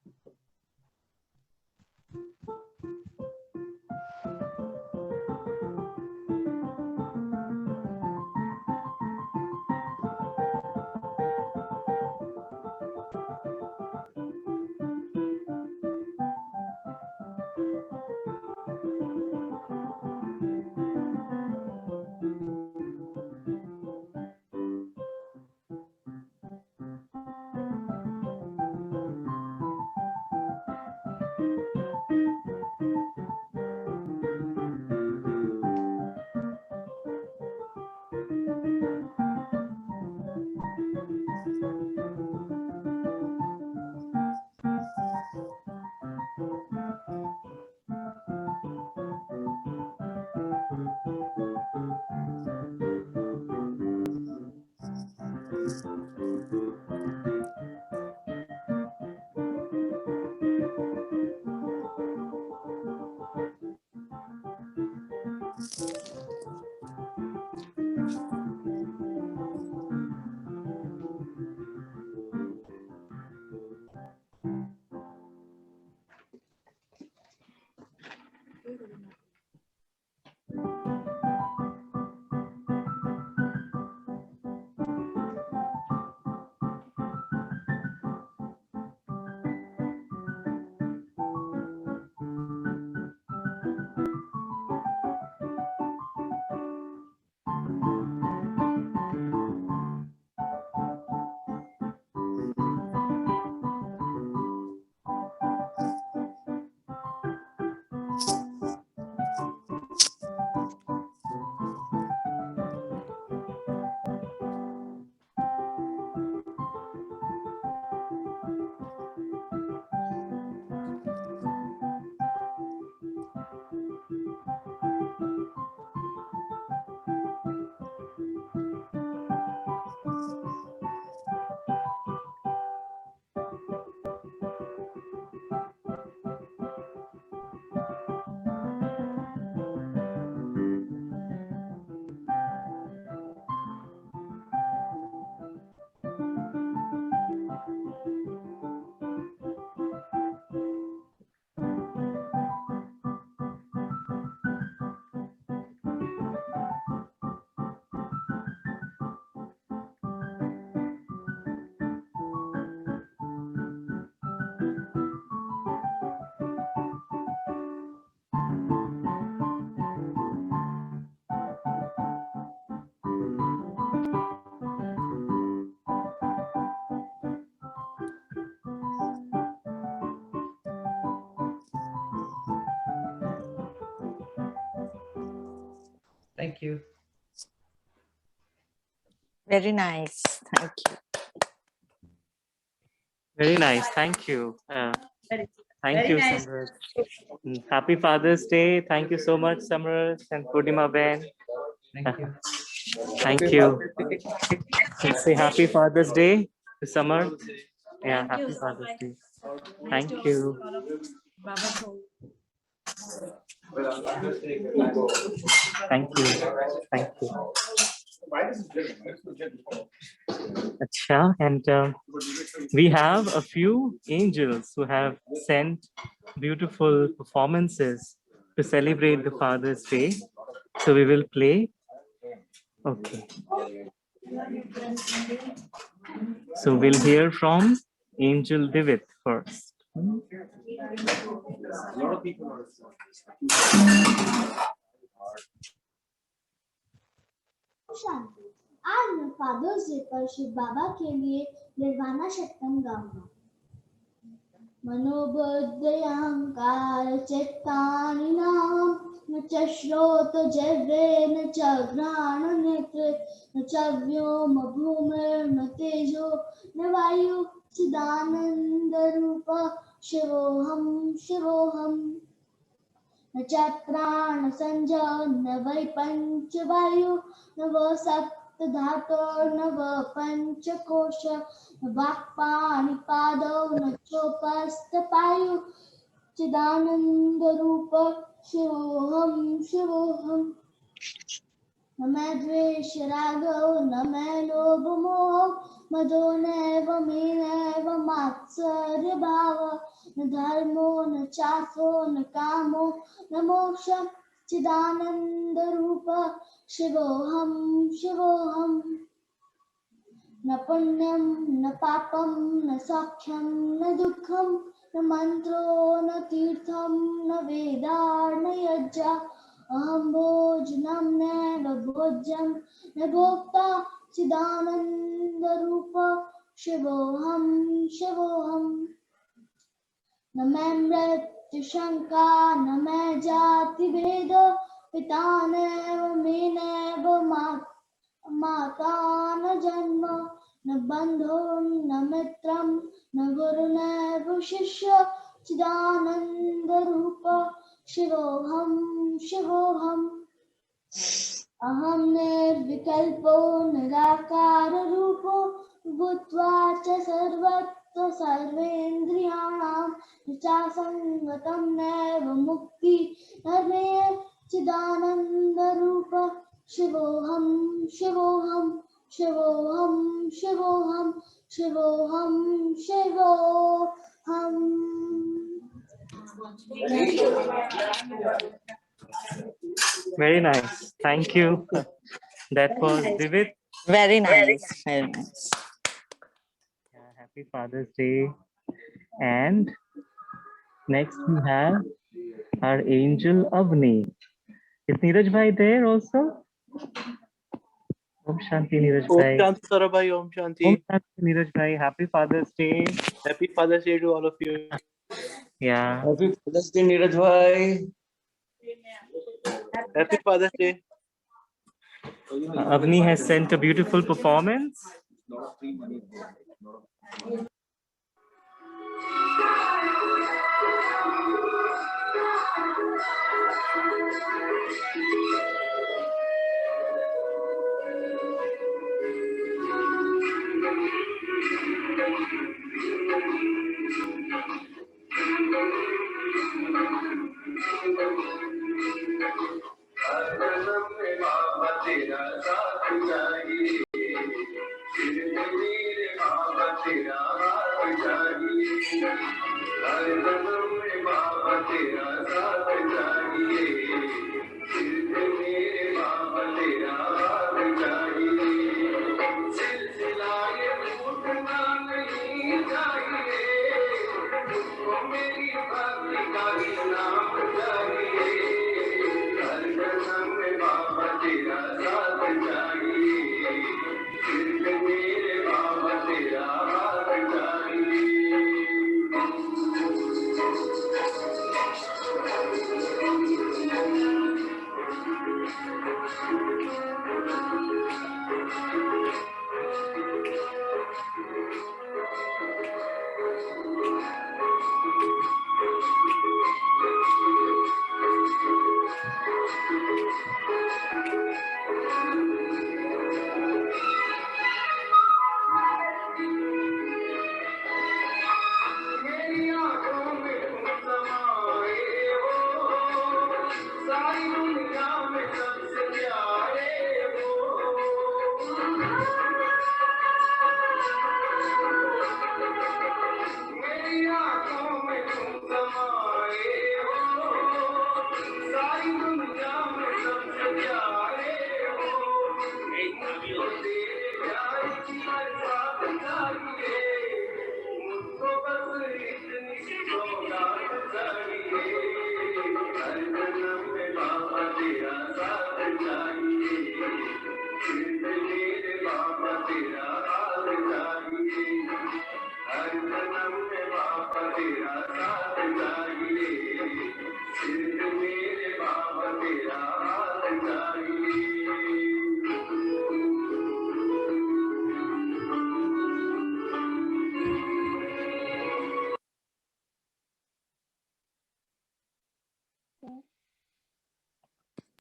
Thank you. Very nice. Thank you. Very nice. Thank you. Thank Very you, nice. Samrat. Happy Father's Day. Thank you so much, Samrat and Purnima Ben. Thank you. Thank you. Let's say Happy Father's Day to Samart. Yeah, Thank you Happy so Father's much. Day. Nice Thank to you. all of Baba's home. Thank you. Thank you. Acha, and we have a few angels who have sent beautiful performances to celebrate the Father's Day. So we will play. Okay. So we'll hear from Angel Divit first. शांति। आज मैं fathers day पर शिव बाबा के लिए निर्वाणा शतकम गाऊंगा। मनोबुद्धयहंकार चित्तानि नाम न च श्रोत जिह्वे न च घ्राण नेत्रे न च व्योम भूमिर्न तेजो न वायु चिदानंद रूप शिवोहम शिवोहम न च प्राण संजो न वै पंचवायु न वो सप्त धातो न वो पंचकोश न वाक्पाणिपादौ न चोपस्थपायु चिदानंद रूप शिवोहम शिवोहम न मैं द्वेष रागौ न मैं लोभ मोह मदो नैव मे नैव मात्सर्य भाव न धर्मो न चार्थो न कामो न मोक्षं चिदानंद रूप शिवोहम शिवोहम न पुण्यं न पापं न सौख्यं न दुःखं न मंत्रो न तीर्थं न वेदा न यज्ञ अहं भोजनं नैव भोज्यं न भोक्ता चिदानंद रूप शिवोहम शिवोहम न मैं मृत्यु शंका न मैं जाति भेद पिता नैव मे नैव माता न जन्म न बंधो न मित्रं न गुरु नैव शिष्य चिदानंद रूप शिवोहम शिवोहम अहं निर्विकल्पो निराकार रूपो भूत्वा च सर्वत्र सर्वेन्द्रियाणां न चासंगतं नैव मुक्ति धर्मे चिदानंद रूप शिवोहम शिवोहम शिवोहम शिवोहम शिवोहम शिवोहम। Very nice. Thank you. That Very was nice. Divit. Very nice. Very nice. Happy Father's Day. And next we have our angel Avni. Is Neeraj Bhai there also? Om Shanti Neeraj Om Bhai. Shanti Sarabhai, Om Om Shanti. Shanti Neeraj Bhai. Happy Father's Day. Happy Father's Day to all of you. Yeah. Happy Father's Day, Neeraj bhai. Happy Father's Day. Avni has sent a beautiful performance.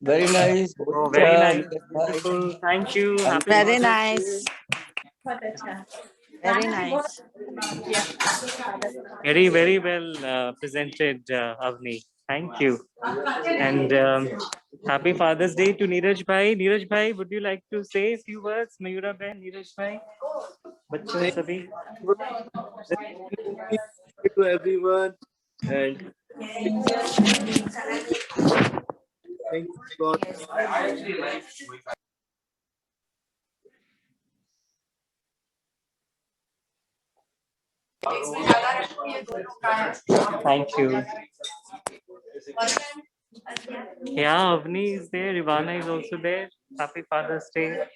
Very nice. Oh, very nice. Bye. Beautiful. Thank you. Happy Very Father's nice. Very nice. Very, very well presented, Avni. Thank you. And happy Father's Day to Neeraj Bhai. Neeraj Bhai, would you like to say a few words? Mayura Ben, Neeraj Bhai. Bachcho sabhi. To everyone and thank you God. Thank you. Yeah, Avni is there. Ivana is also there. Happy Father's Day.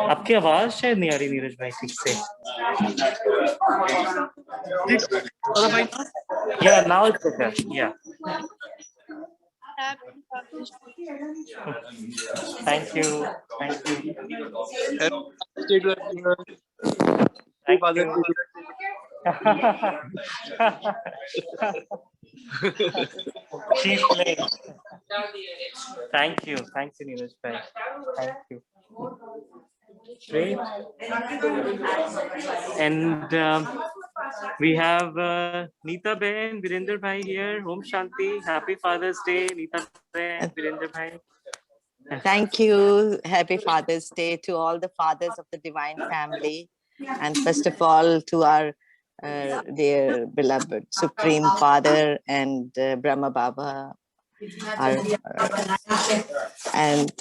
आपकी आवाज शायद नहीं आ रही नीरज भाई ठीक से. Yeah, now it's better. Yeah. Thank you. Thank you. Stay to everyone. Thank Father's you. She's playing. Thank you. Thanks, Neeraj bhai. Thank you. Great. And we have Neeta Ben, Virender bhai here. Om Shanti. Happy Father's Day, Neeta Ben, Virender bhai. Thank you. Happy Father's Day to all the fathers of the Divine Family. And first of all, to our dear beloved Supreme Father and Brahma Baba. And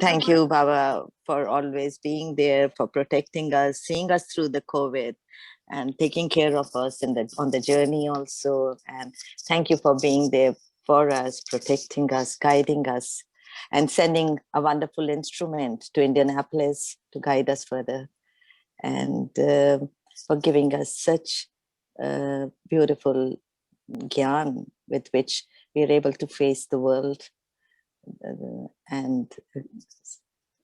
thank you, Baba, for always being there, for protecting us, seeing us through the COVID and taking care of us on the journey also. And thank you for being there for us, protecting us, guiding us, and sending a wonderful instrument to Indianapolis to guide us further. And for giving us such beautiful gyan with which we are able to face the world and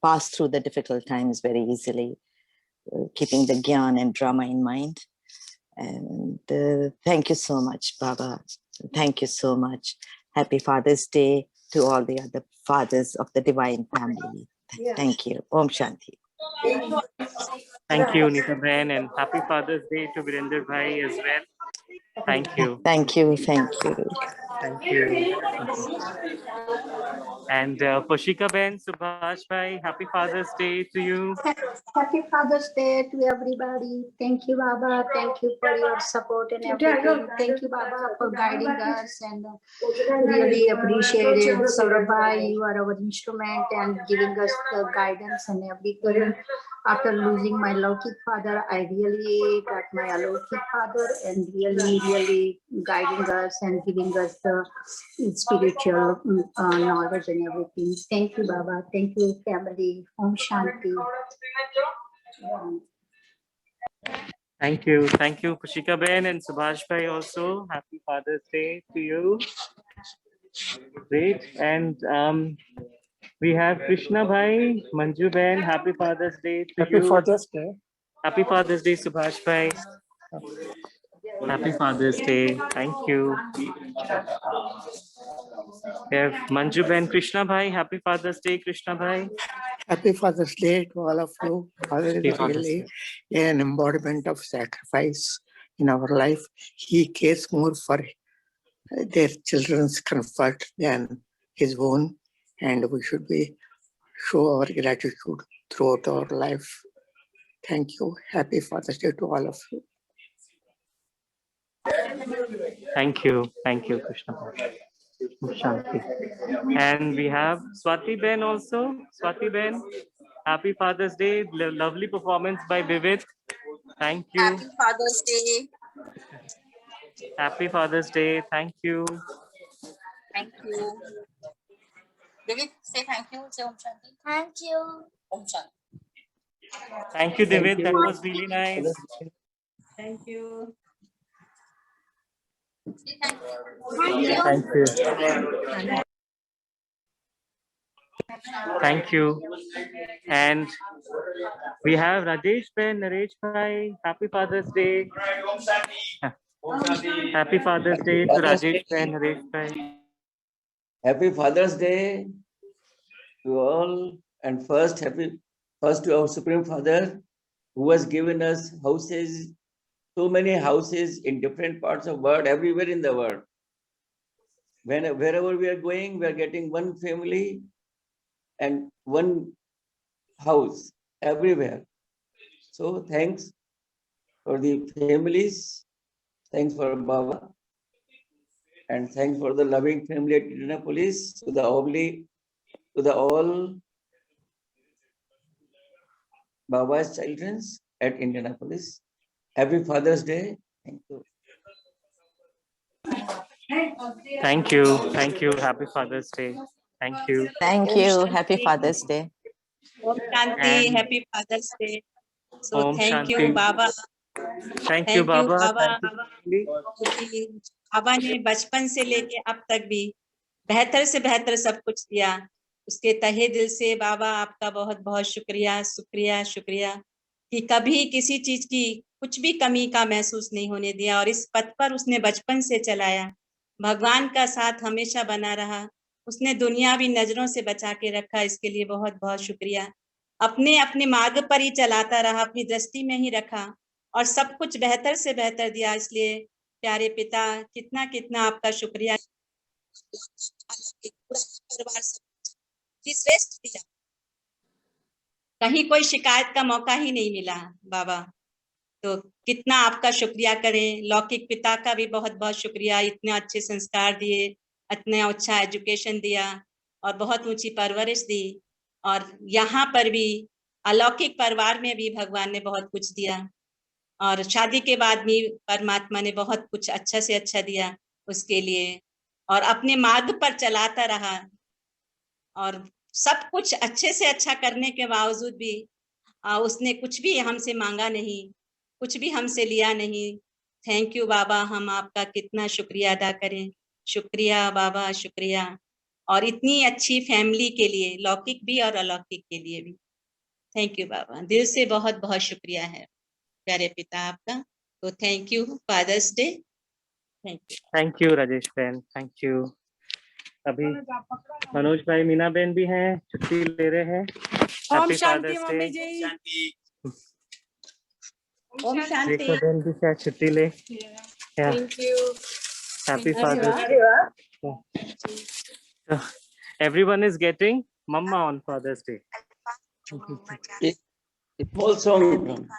pass through the difficult times very easily, keeping the gyan and drama in mind. And thank you so much, Baba. Thank you so much. Happy Father's Day to all the other fathers of the Divine Family. Thank you. Om Shanti. Thank you, Neeta Ben, and happy Father's Day to Virender bhai as well. Thank you. Thank you. Thank you. Thank you. And Poshika Ben, Subhash bhai, happy Father's Day to you. Happy Father's Day to everybody. Thank you, Baba. Thank you for your support and everything. Thank you, Baba, for guiding us and really appreciate it. Saurabh, you are our instrument and giving us the guidance and everything. After losing my Laukik father, I really got my Alaukik father and really guiding us and giving us the spiritual knowledge and everything. Thank you, Baba. Thank you, family. Om Shanti. Thank you. Thank you, Pushika Ben and Subhash bhai also. Happy Father's Day to you. Great. And we have Krishna bhai, Manju Ben. Happy Father's Day to you. Happy Father's Day. Happy Father's Day, Subhash bhai. Happy Father's Day. Thank you. We have Manju Ben Krishna Bhai. Happy Father's Day, Krishna Bhai. Happy Father's Day to all of you. Father Happy is Father's really an embodiment of sacrifice in our life. He cares more for their children's comfort than his own, and we should be show our gratitude throughout our life. Thank you. Happy Father's Day to all of you. Thank you. Thank you, Krishna Bhai. Shanti. And we have Swati Ben also. Swati Ben, Happy Father's Day. Lovely performance by Vivek. Thank you. Happy Father's Day. Happy Father's Day. Thank you. Thank you. David, say thank you. Say Om Shanti. Thank you. Om Shanti. Thank you, David. That was really nice. Thank you. Thank you. Thank you. Thank you. And we have Rajesh Ben, Naresh Bhai. Happy Father's Day. Happy Father's Day to Rajesh Ben, Naresh Bhai. Happy Father's Day to all, and first to our Supreme Father, who has given us houses, so many houses in different parts of the world, everywhere in the world. Wherever we are going, we are getting one family and one house everywhere. So thanks for the families, thanks for Baba, and thanks for the loving family at Indianapolis, to the all Baba's children at Indianapolis. Happy Father's Day. Thank you. Thank you. Thank you. Happy Father's Day. Thank you. Thank you. Happy Father's Day. Om Shanti. And Happy Father's Day. So Om thank you, Shanti. Baba. Thank you, Thank you, Baba. Baba. Thank you. क्योंकि बाबा ने बचपन से लेके अब तक भी बेहतर से बेहतर सब कुछ दिया, उसके तहे दिल से बाबा आपका बहुत बहुत शुक्रिया शुक्रिया शुक्रिया कि कभी किसी चीज की कुछ भी कमी का महसूस नहीं होने दिया, और इस पथ पर उसने बचपन से चलाया। भगवान का साथ हमेशा बना रहा, उसने दुनियावी नजरों से बचा के रखा, इसके लिए बहुत बहुत शुक्रिया। अपने अपने मार्ग पर ही चलाता रहा, अपनी दृष्टि में ही रखा और सब कुछ बेहतर से बेहतर दिया। इसलिए प्यारे पिता, कितना कितना आपका शुक्रिया। परिवार श्रेष्ठ दिया, कहीं कोई शिकायत का मौका ही नहीं मिला बाबा, तो कितना आपका शुक्रिया करें। लौकिक पिता का भी बहुत बहुत शुक्रिया, इतने अच्छे संस्कार दिए, इतना अच्छा एजुकेशन दिया और बहुत ऊंची परवरिश दी, और यहाँ पर भी अलौकिक परिवार में भी भगवान ने बहुत कुछ दिया, और शादी के बाद भी परमात्मा ने बहुत कुछ अच्छा से अच्छा दिया उसके लिए, और अपने मार्ग पर चलाता रहा, और सब कुछ अच्छे से अच्छा करने के बावजूद भी उसने कुछ भी हमसे मांगा नहीं, कुछ भी हमसे लिया नहीं। थैंक यू बाबा, हम आपका कितना शुक्रिया अदा करें। शुक्रिया बाबा, शुक्रिया। और इतनी अच्छी फैमिली के लिए, लौकिक भी और अलौकिक के लिए भी थैंक यू बाबा, दिल से बहुत बहुत शुक्रिया है प्यारे पिता आपका। तो thank you, Father's Day. Thank you. Thank you Rajesh बहन, थैंक यू। अभी मनोज भाई, मीना बहन भी हैं, छुट्टी ले रहे हैं। ओम हैप्पी शांति फादर्स मम्मी डे। जी। ओम शांति। रेखा बहन भी शायद छुट्टी ले। Thank you. Happy Father's Day. Everyone is getting Mama on Father's Day. A small song.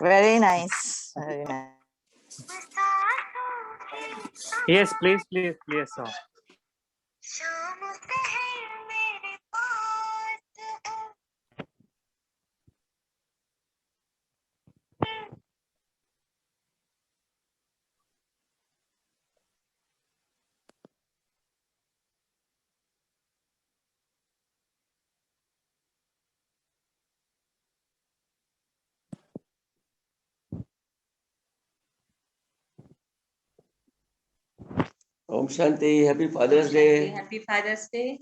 Very nice. Very nice. Yes, please play a song. Om Shanti, Happy Father's Day. Happy Father's Day.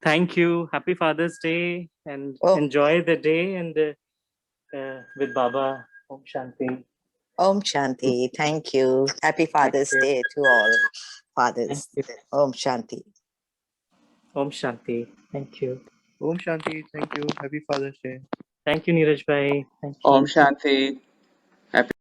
Thank you. Happy Father's Day, and enjoy the day and with Baba Om Shanti. Om Shanti. Thank you. Happy Father's Day to all fathers. Thank you. Om Shanti. Om Shanti. Thank you. Om Shanti. Thank you. Happy Father's Day. Thank you, Neeraj Bhai. Thank Om you. Shanti. Happy